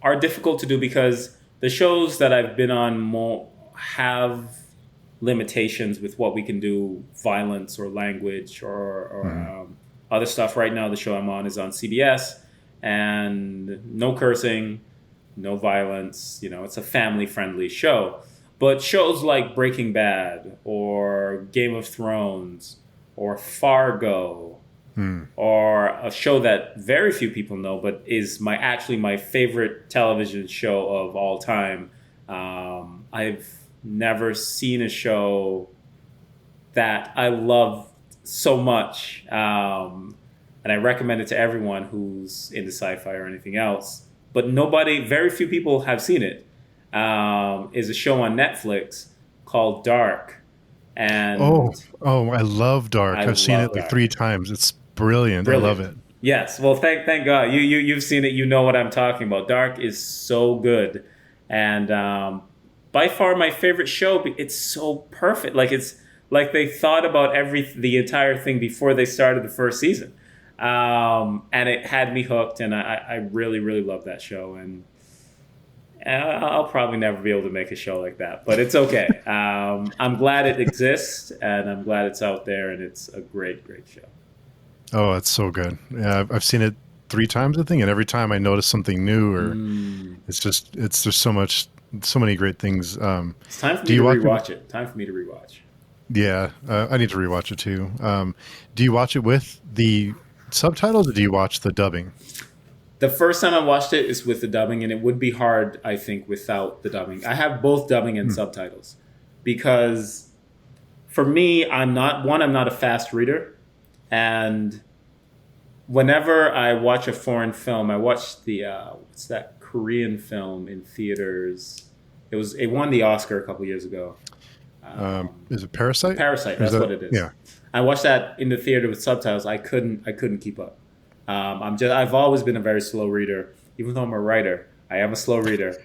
[SPEAKER 2] are difficult to do because the shows that I've been on have limitations with what we can do, violence or language or other stuff. Right now, the show I'm on is on CBS, and no cursing, no violence. You know, it's a family-friendly show. But shows like Breaking Bad or Game of Thrones or Fargo or a show that very few people know but is actually my favorite television show of all time. I've never seen a show that I love so much. And I recommend it to everyone who's into sci-fi or anything else. But very few people have seen it. Is a show on Netflix called Dark. And
[SPEAKER 1] I love Dark. I've seen it like 3 times. It's brilliant. I love it.
[SPEAKER 2] Yes. Well, thank God. You've seen it. You know what I'm talking about. Dark is so good. And by far my favorite show. It's so perfect. Like it's like they thought about the entire thing before they started the first season. And it had me hooked, and I really, really love that show. And I'll probably never be able to make a show like that, but it's okay. I'm glad it exists, and I'm glad it's out there, and it's a great, great show. Oh,
[SPEAKER 1] it's so good. Yeah, I've seen it 3 times, I think, and every time I notice something new, or it's just so many great things.
[SPEAKER 2] It's time for me to rewatch it. Time for me to rewatch.
[SPEAKER 1] Yeah, I need to rewatch it too. Do you watch it with the subtitles, or do you watch the dubbing?
[SPEAKER 2] The first time I watched it is with the dubbing, and it would be hard, I think, without the dubbing. I have both dubbing and subtitles because for me, I'm not a fast reader. And whenever I watch a foreign film, I watched the, what's that Korean film in theaters? It won the Oscar a couple years ago.
[SPEAKER 1] Is it Parasite?
[SPEAKER 2] Parasite, that's what it is.
[SPEAKER 1] Yeah.
[SPEAKER 2] I watched that in the theater with subtitles. I couldn't keep up. I've always been a very slow reader, even though I'm a writer. I am a slow reader.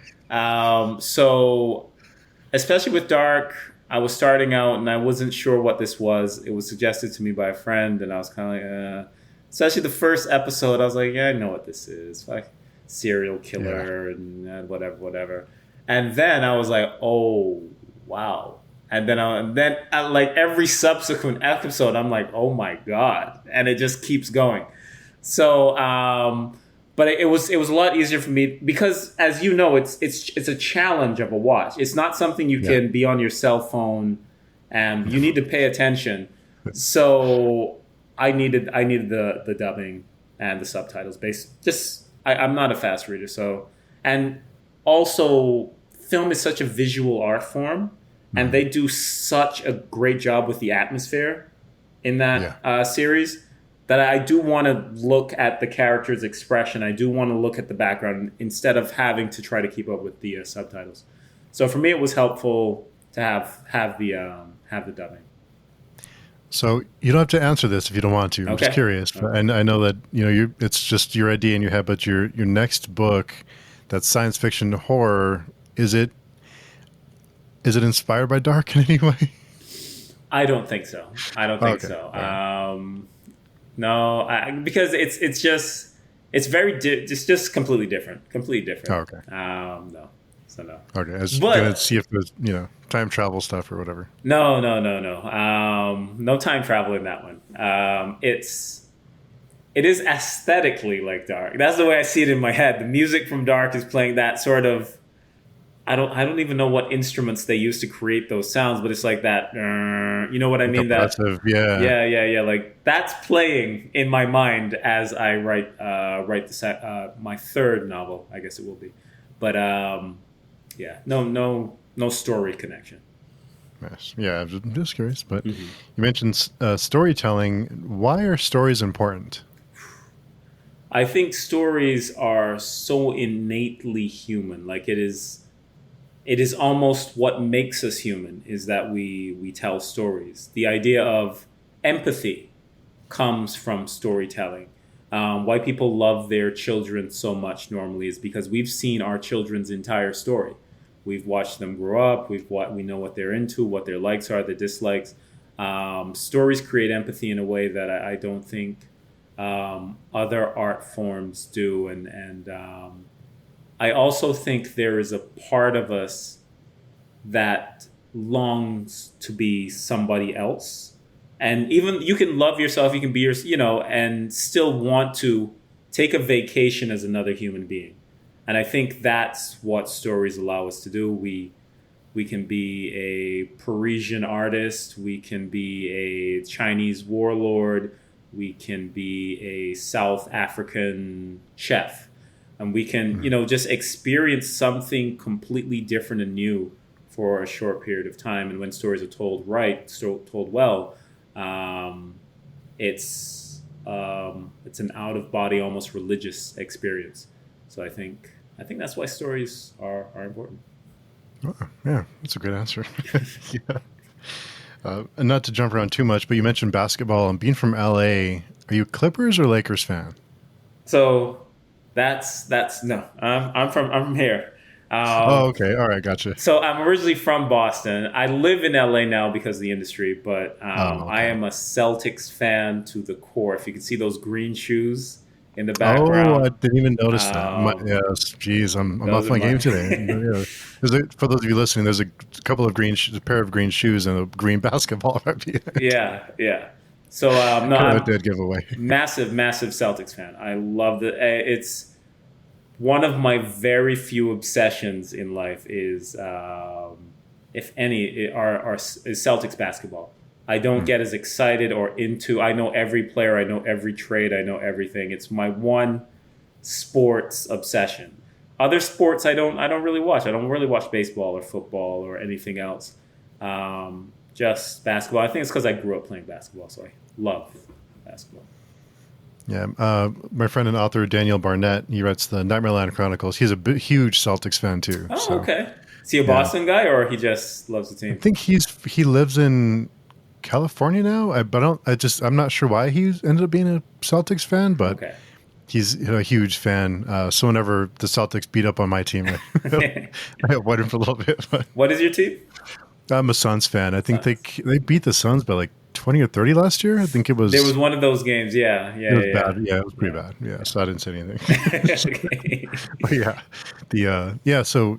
[SPEAKER 2] So, especially with Dark, I was starting out and I wasn't sure what this was. It was suggested to me by a friend, and I was kind of like, especially the first episode, I was like, yeah, I know what this is, like serial killer and whatever. And then I was like, oh wow. And then like every subsequent episode, I'm like, oh my God, and it just keeps going. So, but it was a lot easier for me because, as you know, it's a challenge of a watch. It's not something you can be on your cell phone, and you need to pay attention. So I needed the dubbing and the subtitles. I'm not a fast reader, so, and also film is such a visual art form, and they do such a great job with the atmosphere in that series. That I do want to look at the character's expression. I do want to look at the background instead of having to try to keep up with the subtitles. So for me, it was helpful to have the dubbing.
[SPEAKER 1] So you don't have to answer this if you don't want to. I'm just curious, and I know that it's just your idea in your head. But your next book, that's science fiction horror, is it inspired by Dark in any way?
[SPEAKER 2] I don't think so. So. No, because it's just completely different.
[SPEAKER 1] Oh, okay.
[SPEAKER 2] No. So no.
[SPEAKER 1] Okay, I was gonna see if there's time travel stuff or whatever.
[SPEAKER 2] No. No time travel in that one. It is aesthetically like Dark. That's the way I see it in my head. The music from Dark is playing that sort of I don't even know what instruments they use to create those sounds, but it's like that. You know what I
[SPEAKER 1] Like
[SPEAKER 2] mean? That
[SPEAKER 1] oppressive, yeah.
[SPEAKER 2] yeah. Like that's playing in my mind as I write my third novel. I guess it will be, but yeah, no story connection.
[SPEAKER 1] Yes. Yeah, I'm just curious. But
[SPEAKER 2] Hmm.
[SPEAKER 1] you mentioned storytelling. Why are stories important?
[SPEAKER 2] I think stories are so innately human. Like it is almost what makes us human is that we tell stories. The idea of empathy comes from storytelling. Why people love their children so much normally is because we've seen our children's entire story. We've watched them grow up. We know what they're into, what their likes are, their dislikes. Stories create empathy in a way that I don't think other art forms do, and I also think there is a part of us that longs to be somebody else. And even you can love yourself, you can be and still want to take a vacation as another human being. And I think that's what stories allow us to do. We can be a Parisian artist, we can be a Chinese warlord, we can be a South African chef. And we can,
[SPEAKER 1] Mm.
[SPEAKER 2] just experience something completely different and new for a short period of time. And when stories are told right, told well, um, it's an out of body, almost religious experience. So I think that's why stories are important.
[SPEAKER 1] Oh, yeah, that's a good answer. Yeah. And not to jump around too much, but you mentioned basketball and being from LA. Are you a Clippers or Lakers fan?
[SPEAKER 2] So that's no. I'm from here.
[SPEAKER 1] Oh,
[SPEAKER 2] Um,
[SPEAKER 1] okay. All right, gotcha.
[SPEAKER 2] so I'm originally from Boston. I live in LA now because of the industry, but
[SPEAKER 1] Oh,
[SPEAKER 2] I
[SPEAKER 1] okay.
[SPEAKER 2] am a Celtics fan to the core. If you can see those green shoes in the
[SPEAKER 1] Oh, I
[SPEAKER 2] background,
[SPEAKER 1] didn't even notice that.
[SPEAKER 2] um,
[SPEAKER 1] Yes, geez, I'm
[SPEAKER 2] those
[SPEAKER 1] off
[SPEAKER 2] are
[SPEAKER 1] my game
[SPEAKER 2] my
[SPEAKER 1] today. Yeah. For those of you listening, there's a couple of a pair of green shoes and a green basketball right behind.
[SPEAKER 2] yeah. So no,
[SPEAKER 1] Kind of a
[SPEAKER 2] I'm
[SPEAKER 1] dead giveaway.
[SPEAKER 2] massive Celtics fan. I love it's one of my very few obsessions in life is, if any, is Celtics basketball. I don't
[SPEAKER 1] Hmm.
[SPEAKER 2] get as excited or into. I know every player. I know every trade. I know everything. It's my one sports obsession. Other sports I don't really watch. I don't really watch baseball or football or anything else. Just basketball. I think it's because I grew up playing basketball, so I love basketball.
[SPEAKER 1] Yeah, my friend and author Daniel Barnett, he writes the Nightmareland Chronicles. He's a huge Celtics fan too.
[SPEAKER 2] Oh,
[SPEAKER 1] So
[SPEAKER 2] okay. Is he a
[SPEAKER 1] yeah,
[SPEAKER 2] Boston guy or he just loves the
[SPEAKER 1] I
[SPEAKER 2] team?
[SPEAKER 1] think he lives in California now. But I'm not sure why he ended up being a Celtics fan, but
[SPEAKER 2] Okay.
[SPEAKER 1] he's a huge fan. So whenever the Celtics beat up on my team, I avoid him for a little bit. But
[SPEAKER 2] What is your team?
[SPEAKER 1] I'm a Suns fan. I think
[SPEAKER 2] Suns.
[SPEAKER 1] they beat the Suns by like 20 or 30 last year. I think
[SPEAKER 2] There was one of those games.
[SPEAKER 1] it was bad. Yeah, it was pretty
[SPEAKER 2] Yeah.
[SPEAKER 1] bad. Yeah, so I didn't say anything.
[SPEAKER 2] Okay.
[SPEAKER 1] But yeah, yeah. So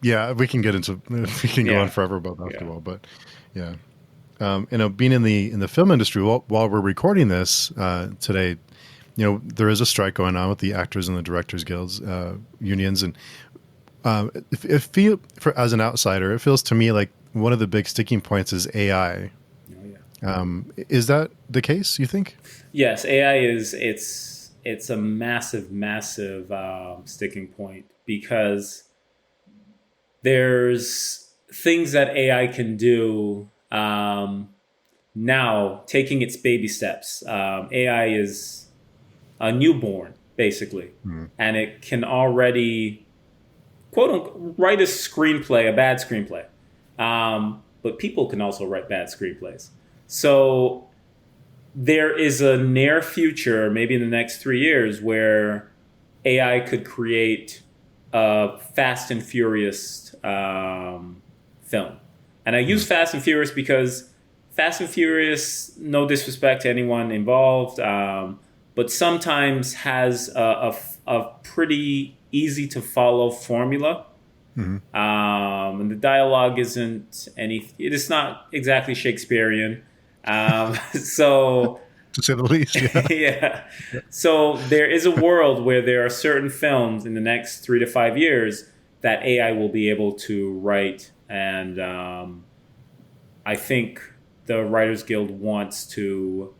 [SPEAKER 1] yeah, we can get into we can go on
[SPEAKER 2] Yeah.
[SPEAKER 1] forever about
[SPEAKER 2] Yeah.
[SPEAKER 1] basketball, but yeah, being in the film industry while we're recording this today, there is a strike going on with the actors and the directors guilds unions, and it feel for as an outsider, it feels to me like one of the big sticking points is AI.
[SPEAKER 2] Oh, yeah.
[SPEAKER 1] Is that the case? You think?
[SPEAKER 2] Yes, AI is it's a massive sticking point because there's things that AI can do now, taking its baby steps. AI is a newborn, basically,
[SPEAKER 1] Hmm.
[SPEAKER 2] and it can already quote unquote write a screenplay, a bad screenplay. But people can also write bad screenplays. So there is a near future, maybe in the next 3 years, where AI could create a Fast and Furious film. And I use Fast and Furious because Fast and Furious, no disrespect to anyone involved, but sometimes has a pretty easy to follow formula.
[SPEAKER 1] Hmm.
[SPEAKER 2] And the dialogue isn't it is not exactly Shakespearean. So
[SPEAKER 1] To say the least, yeah.
[SPEAKER 2] yeah. So there is a world where there are certain films in the next 3 to 5 years that AI will be able to write. And I think the Writers Guild wants to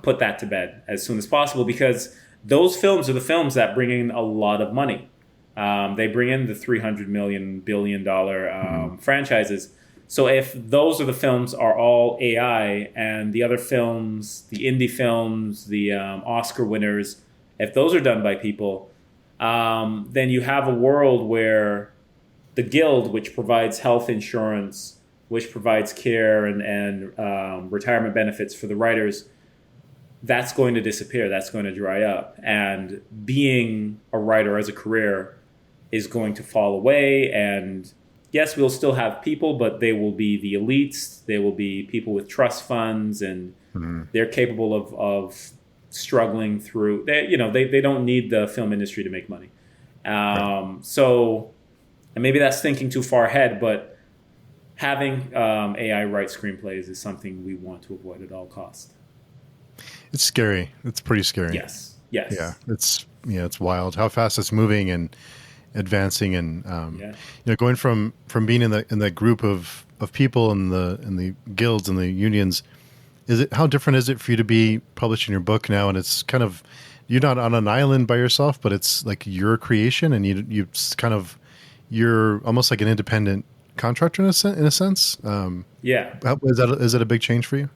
[SPEAKER 2] put that to bed as soon as possible, because those films are the films that bring in a lot of money. They bring in the $300 billion franchises. So if those are the films are all AI, and the other films, the indie films, the Oscar winners, if those are done by people, then you have a world where the guild, which provides health insurance, which provides care and retirement benefits for the writers, that's going to disappear. That's going to dry up. And being a writer as a career is going to fall away. And yes, we'll still have people, but they will be the elites. They will be people with trust funds, and they're capable of struggling through. They don't need the film industry to make money. So, and maybe that's thinking too far ahead, but having AI write screenplays is something we want to avoid at all costs.
[SPEAKER 1] It's scary. It's pretty scary.
[SPEAKER 2] Yes.
[SPEAKER 1] Yeah. It's wild how fast it's moving and advancing, and going from being in that group of people in the guilds and the unions. How different is it for you to be publishing your book now? And it's kind of, you're not on an island by yourself, but it's like your creation, and you're almost like an independent contractor in a sense. Is that a big change for you?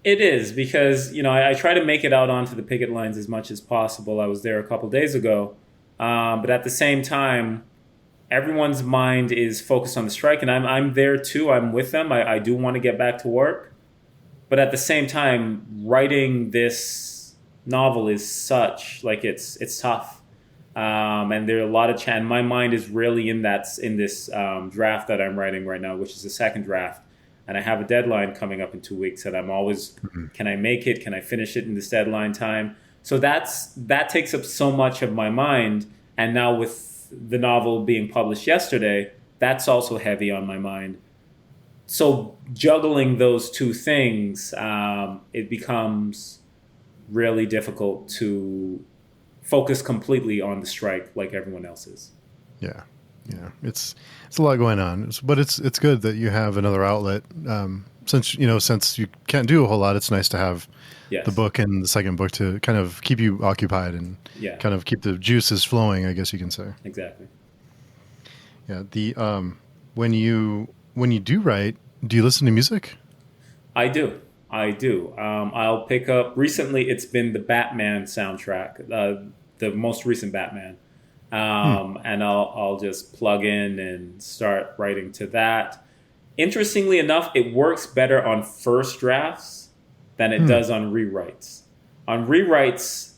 [SPEAKER 2] It is, because I try to make it out onto the picket lines as much as possible. I was there a couple days ago, but at the same time, everyone's mind is focused on the strike, and I'm there too. I'm with them. I do want to get back to work, but at the same time, writing this novel is such, like, it's tough, and there are a lot of my mind is really in this draft that I'm writing right now, which is the second draft. And I have a deadline coming up in 2 weeks, and I'm always, can I make it? Can I finish it in this deadline time? So that takes up so much of my mind. And now with the novel being published yesterday, that's also heavy on my mind. So juggling those two things, it becomes really difficult to focus completely on the strike like everyone else is.
[SPEAKER 1] Yeah. It's a lot going on, but it's good that you have another outlet. Since you can't do a whole lot, it's nice to have the book and the second book to kind of keep you occupied and kind of keep the juices flowing, I guess you can say.
[SPEAKER 2] Exactly.
[SPEAKER 1] Yeah. The when you do write, do you listen to music?
[SPEAKER 2] I do. I'll pick up. Recently, it's been the Batman soundtrack, the most recent Batman. And I'll just plug in and start writing to that. Interestingly enough, it works better on first drafts than it does on rewrites. On rewrites,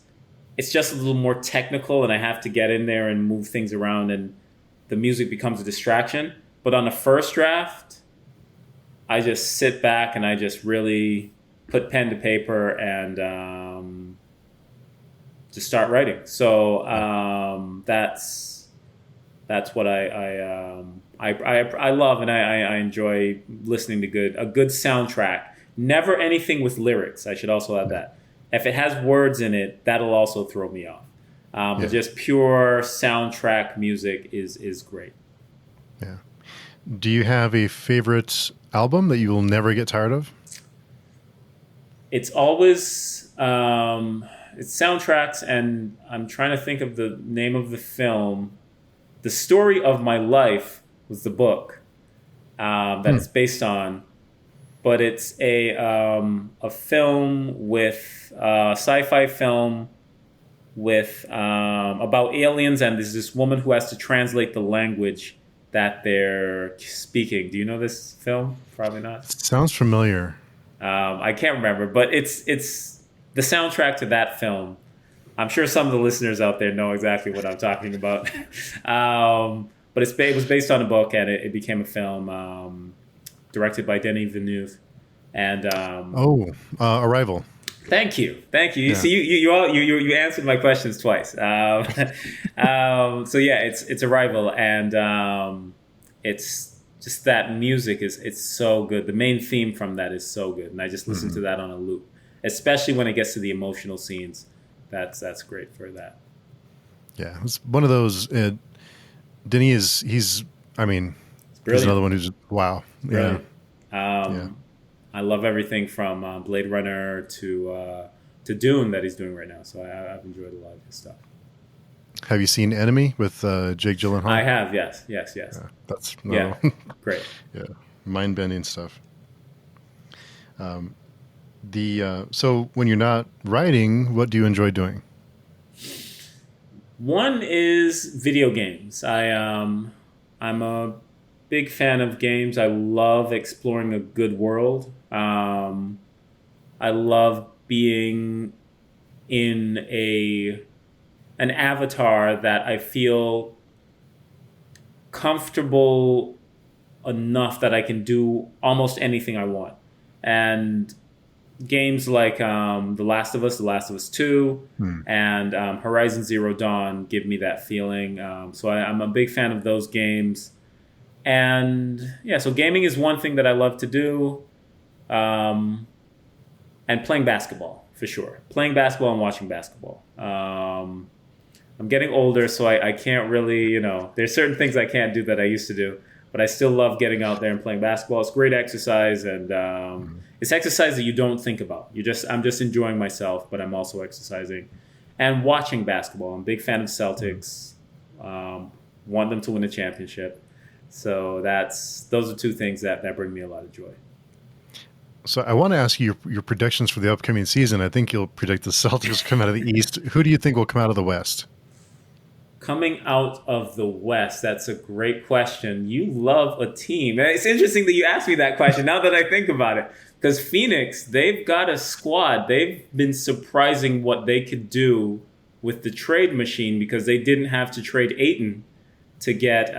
[SPEAKER 2] it's just a little more technical, and I have to get in there and move things around, and the music becomes a distraction. But on the first draft, I just sit back and I just really put pen to paper and to start writing. So that's what I love, and I enjoy listening to a good soundtrack. Never anything with lyrics. I should also add that. If it has words in it, that'll also throw me off. But just pure soundtrack music is great.
[SPEAKER 1] Yeah. Do you have a favorite album that you will never get tired of?
[SPEAKER 2] It's always it's soundtracks, and I'm trying to think of the name of the film. The Story of My Life was the book that it's based on, but it's a film with sci-fi film with about aliens, and there's this woman who has to translate the language that they're speaking. Do you know this film? Probably not.
[SPEAKER 1] Sounds familiar.
[SPEAKER 2] I can't remember, but it's the soundtrack to that film. I'm sure some of the listeners out there know exactly what I'm talking about. But it was based on a book, and it became a film directed by Denis Villeneuve. And
[SPEAKER 1] Arrival.
[SPEAKER 2] Thank you. Yeah. See, you answered my questions twice. So yeah, it's Arrival, and it's just that music it's so good. The main theme from that is so good, and I just listen to that on a loop, especially when it gets to the emotional scenes. That's great for that.
[SPEAKER 1] Yeah, it's one of those. Denis he's I mean, he's
[SPEAKER 2] Brilliant.
[SPEAKER 1] another one who's wow. Yeah.
[SPEAKER 2] Brilliant.
[SPEAKER 1] Yeah.
[SPEAKER 2] I love everything from Blade Runner to Dune that he's doing right now. So I've enjoyed a lot of his stuff.
[SPEAKER 1] Have you seen Enemy with Jake
[SPEAKER 2] I
[SPEAKER 1] Gyllenhaal?
[SPEAKER 2] have, yes.
[SPEAKER 1] Yeah, that's
[SPEAKER 2] Yeah,
[SPEAKER 1] no,
[SPEAKER 2] great.
[SPEAKER 1] yeah, mind bending stuff. So when you're not writing, what do you enjoy doing?
[SPEAKER 2] One is video games. I'm a big fan of games. I love exploring a good world. I love being in an avatar that I feel comfortable enough that I can do almost anything I want. And games like The Last of Us, The Last of Us 2, and Horizon Zero Dawn give me that feeling. So I'm a big fan of those games. And yeah, so gaming is one thing that I love to do. And playing basketball, for sure. Playing basketball and watching basketball. I'm getting older, so I can't really, there's certain things I can't do that I used to do. But I still love getting out there and playing basketball. It's great exercise, and it's exercise that you don't think about. I'm just enjoying myself, but I'm also exercising and watching basketball. I'm a big fan of Celtics. Want them to win a championship. So those are two things that bring me a lot of joy.
[SPEAKER 1] So I want to ask you your predictions for the upcoming season. I think you'll predict the Celtics come out of the East. Who do you think will come out of the West?
[SPEAKER 2] Coming out of the West, that's a great question. You love a team. It's interesting that you asked me that question now that I think about it. Because Phoenix, they've got a squad. They've been surprising what they could do with the trade machine because they didn't have to trade Ayton to get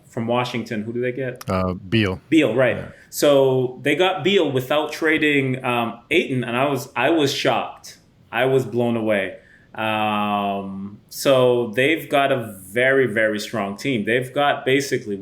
[SPEAKER 2] from Washington. Who do they get?
[SPEAKER 1] Beal.
[SPEAKER 2] Beal, right.
[SPEAKER 1] Yeah.
[SPEAKER 2] So they got Beal without trading Ayton, and I was shocked. I was blown away. So they've got a very, very strong team. They've got basically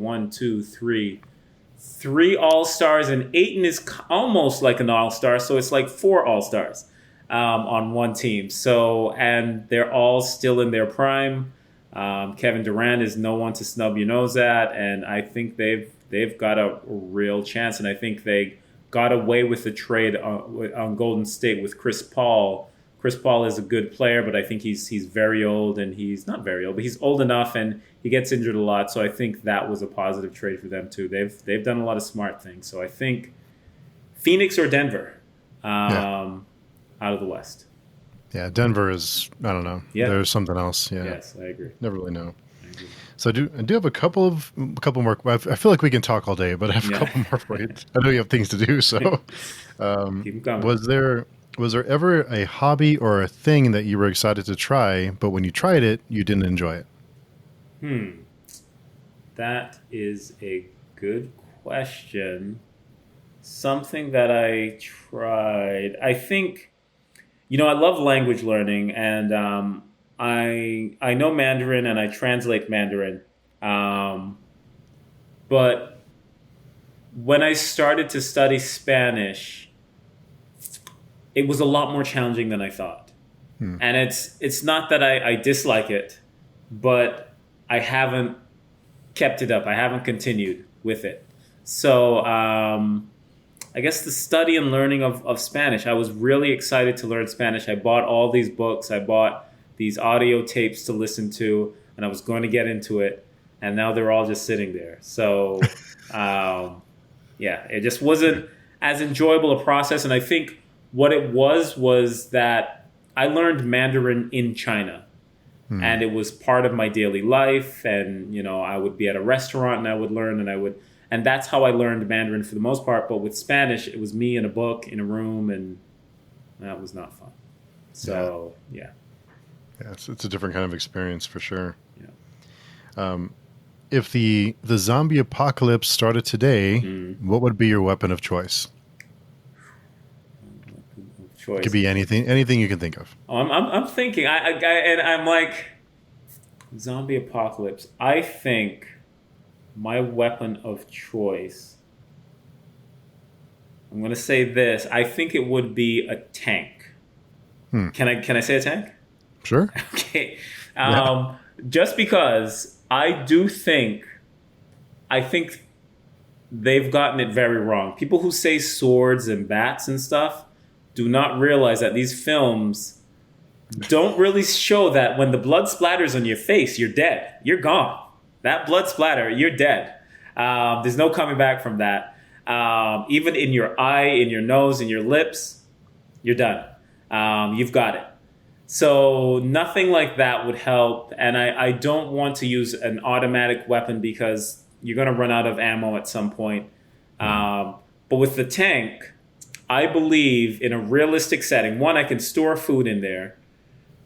[SPEAKER 2] three All-Stars, and Ayton is almost like an All-Star, so it's like 4 All-Stars on one team. So, and they're all still in their prime. Kevin Durant is no one to snub your nose at, and I think they've got a real chance, and I think they got away with the trade on Golden State with Chris Paul. Chris Paul is a good player, but I think he's very old, and he's not very old, but he's old enough, and he gets injured a lot. So I think that was a positive trade for them too. They've done a lot of smart things. So I think Phoenix or Denver out of the West.
[SPEAKER 1] Yeah, Denver is, I don't know.
[SPEAKER 2] Yeah.
[SPEAKER 1] There's something else. Yeah.
[SPEAKER 2] Yes, I agree.
[SPEAKER 1] Never really know.
[SPEAKER 2] I agree.
[SPEAKER 1] So I do have a couple more. I feel like we can talk all day, but I have a couple more for you. I know you have things to do. So
[SPEAKER 2] Keep them coming.
[SPEAKER 1] was there ever a hobby or a thing that you were excited to try, but when you tried it, you didn't enjoy it?
[SPEAKER 2] That is a good question. Something that I tried. I think, I love language learning, and I know Mandarin and I translate Mandarin. But when I started to study Spanish, it was a lot more challenging than I thought. And it's not that I dislike it, but I haven't kept it up. I haven't continued with it. So I guess the study and learning of Spanish, I was really excited to learn Spanish. I bought all these books. I bought these audio tapes to listen to, and I was going to get into it. And now they're all just sitting there. So, it just wasn't as enjoyable a process. And I think what it was that I learned Mandarin in China. And it was part of my daily life. And, I would be at a restaurant and I would learn, and that's how I learned Mandarin for the most part. But with Spanish, it was me in a book, in a room, and that was not fun. So, yeah.
[SPEAKER 1] Yeah, it's a different kind of experience for sure.
[SPEAKER 2] Yeah.
[SPEAKER 1] If the zombie apocalypse started today, what would be your weapon of choice? It could be anything you can think of.
[SPEAKER 2] Oh, I'm thinking, I'm like, zombie apocalypse. I think my weapon of choice, I'm going to say this. I think it would be a tank. Can I say a tank?
[SPEAKER 1] Sure.
[SPEAKER 2] Okay.
[SPEAKER 1] Yeah.
[SPEAKER 2] Just because I do think, I think they've gotten it very wrong. People who say swords and bats and stuff do not realize that these films don't really show that when the blood splatters on your face, you're dead. You're gone. That blood splatter, you're dead. There's no coming back from that. Even in your eye, in your nose, in your lips, you're done. You've got it. So nothing like that would help. And I don't want to use an automatic weapon because you're going to run out of ammo at some point. But with the tank, I believe in a realistic setting, one, I can store food in there.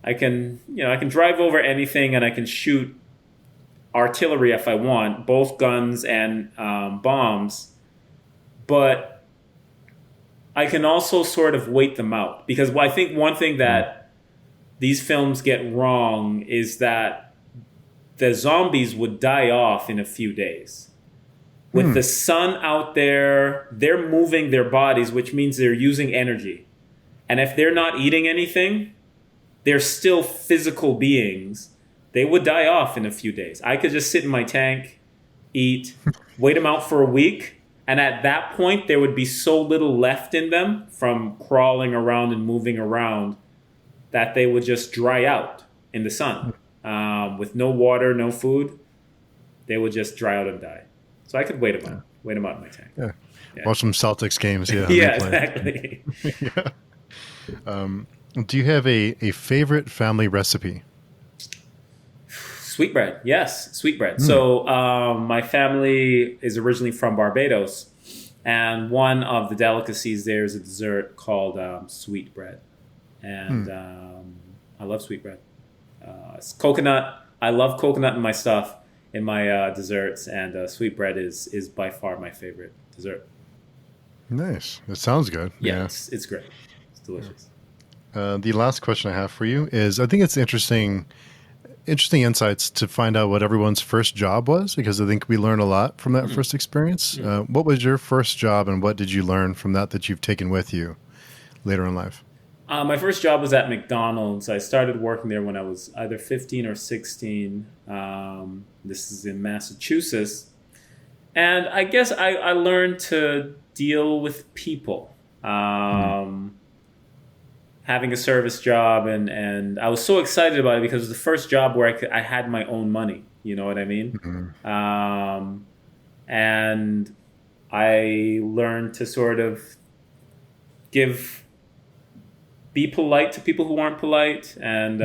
[SPEAKER 2] I can drive over anything and I can shoot artillery if I want, both guns and bombs. But I can also sort of wait them out. Because I think one thing that these films get wrong is that the zombies would die off in a few days. With the sun out there, they're moving their bodies, which means they're using energy. And if they're not eating anything, they're still physical beings. They would die off in a few days. I could just sit in my tank, eat, wait them out for a week. And at that point, there would be so little left in them from crawling around and moving around that they would just dry out in the sun. With no water, no food, they would just dry out and die. So I could wait them out in my tank.
[SPEAKER 1] Yeah. Watch some Celtics games. Yeah.
[SPEAKER 2] Yeah, exactly.
[SPEAKER 1] Yeah. Do you have a favorite family recipe?
[SPEAKER 2] Sweetbread, yes, sweetbread. So my family is originally from Barbados, and one of the delicacies there is a dessert called sweetbread, and I love sweetbread. It's coconut. I love coconut in my stuff, in my desserts, and sweetbread is by far my favorite dessert. Nice.
[SPEAKER 1] It sounds good.
[SPEAKER 2] Yeah. It's great. It's delicious.
[SPEAKER 1] The last question I have for you is, I think it's interesting insights to find out what everyone's first job was, because I think we learn a lot from that first experience. What was your first job, and what did you learn from that you've taken with you later in life?
[SPEAKER 2] My first job was at McDonald's. I started working there when I was either 15 or 16. This is in Massachusetts. And I guess I learned to deal with people. Having a service job, and I was so excited about it because it was the first job where I had my own money. You know what I mean? And I learned to sort of be polite to people who aren't polite, and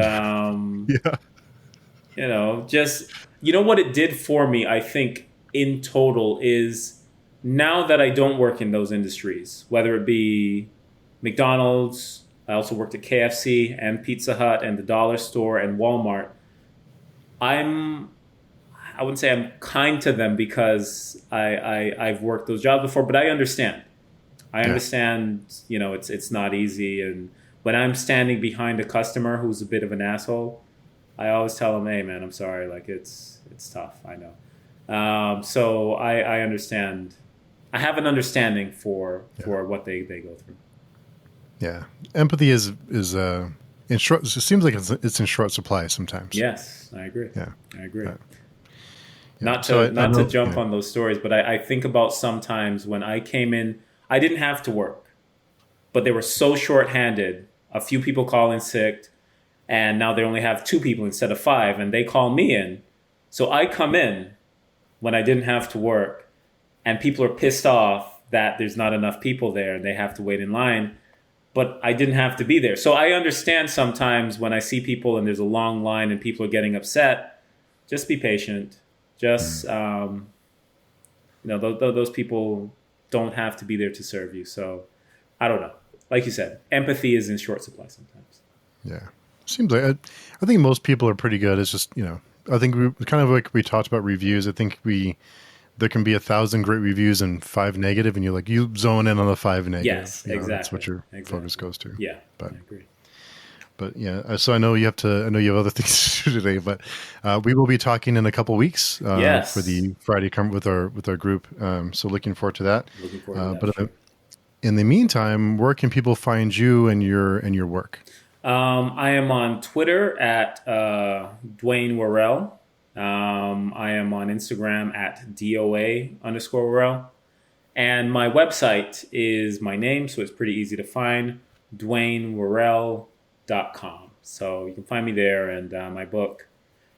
[SPEAKER 2] what it did for me, I think in total, is now that I don't work in those industries, whether it be McDonald's. I also worked at KFC and Pizza Hut and the Dollar Store and Walmart. I wouldn't say I'm kind to them because I've worked those jobs before, but I understand. I understand, it's not easy. And when I'm standing behind a customer who's a bit of an asshole, I always tell them, hey, man, I'm sorry. Like, it's tough. I know. So I understand. I have an understanding for what they go through.
[SPEAKER 1] Yeah, empathy is in short. It seems like it's in short supply sometimes.
[SPEAKER 2] Yes, I agree.
[SPEAKER 1] Yeah,
[SPEAKER 2] I agree.
[SPEAKER 1] Yeah.
[SPEAKER 2] Not to jump on those stories, but I think about sometimes when I came in, I didn't have to work, but they were so short-handed. A few people call in sick, and now they only have 2 people instead of 5, and they call me in. So I come in when I didn't have to work, and people are pissed off that there's not enough people there, and they have to wait in line. But I didn't have to be there. So I understand sometimes when I see people and there's a long line and people are getting upset, just be patient. Just, those people don't have to be there to serve you. So I don't know. Like you said, empathy is in short supply sometimes.
[SPEAKER 1] Yeah. Seems like, I think most people are pretty good. It's just, I think kind of like we talked about reviews. I think there can be 1,000 great reviews and 5 negative, and you zone in on the 5 negative.
[SPEAKER 2] Yes, exactly.
[SPEAKER 1] That's what your focus goes to.
[SPEAKER 2] Yeah, I agree.
[SPEAKER 1] But yeah, so I know you have other things to do today, but we will be talking in a couple weeks for the Friday with our group. So looking forward to that. But in the meantime, where can people find you and your work?
[SPEAKER 2] I am on Twitter at Dwain Worrell. I am on Instagram at DOA_Worrell. And my website is my name, so it's pretty easy to find, DwainWorrell.com. So you can find me there, and my book,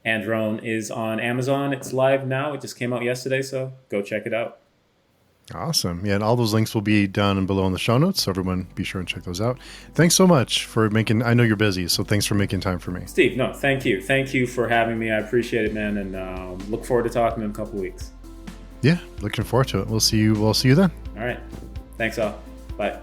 [SPEAKER 2] Androne, is on Amazon. It's live now. It just came out yesterday, so go check it out.
[SPEAKER 1] Awesome. Yeah, and all those links will be down and below in the show notes, so everyone be sure and check those out. Thanks so much for making, I know you're busy, so thanks for making time for me.
[SPEAKER 2] Steve, no, thank you. Thank you for having me. I appreciate it, man, and look forward to talking in a couple weeks.
[SPEAKER 1] Yeah, looking forward to it. We'll see you then.
[SPEAKER 2] All right. Thanks all. Bye.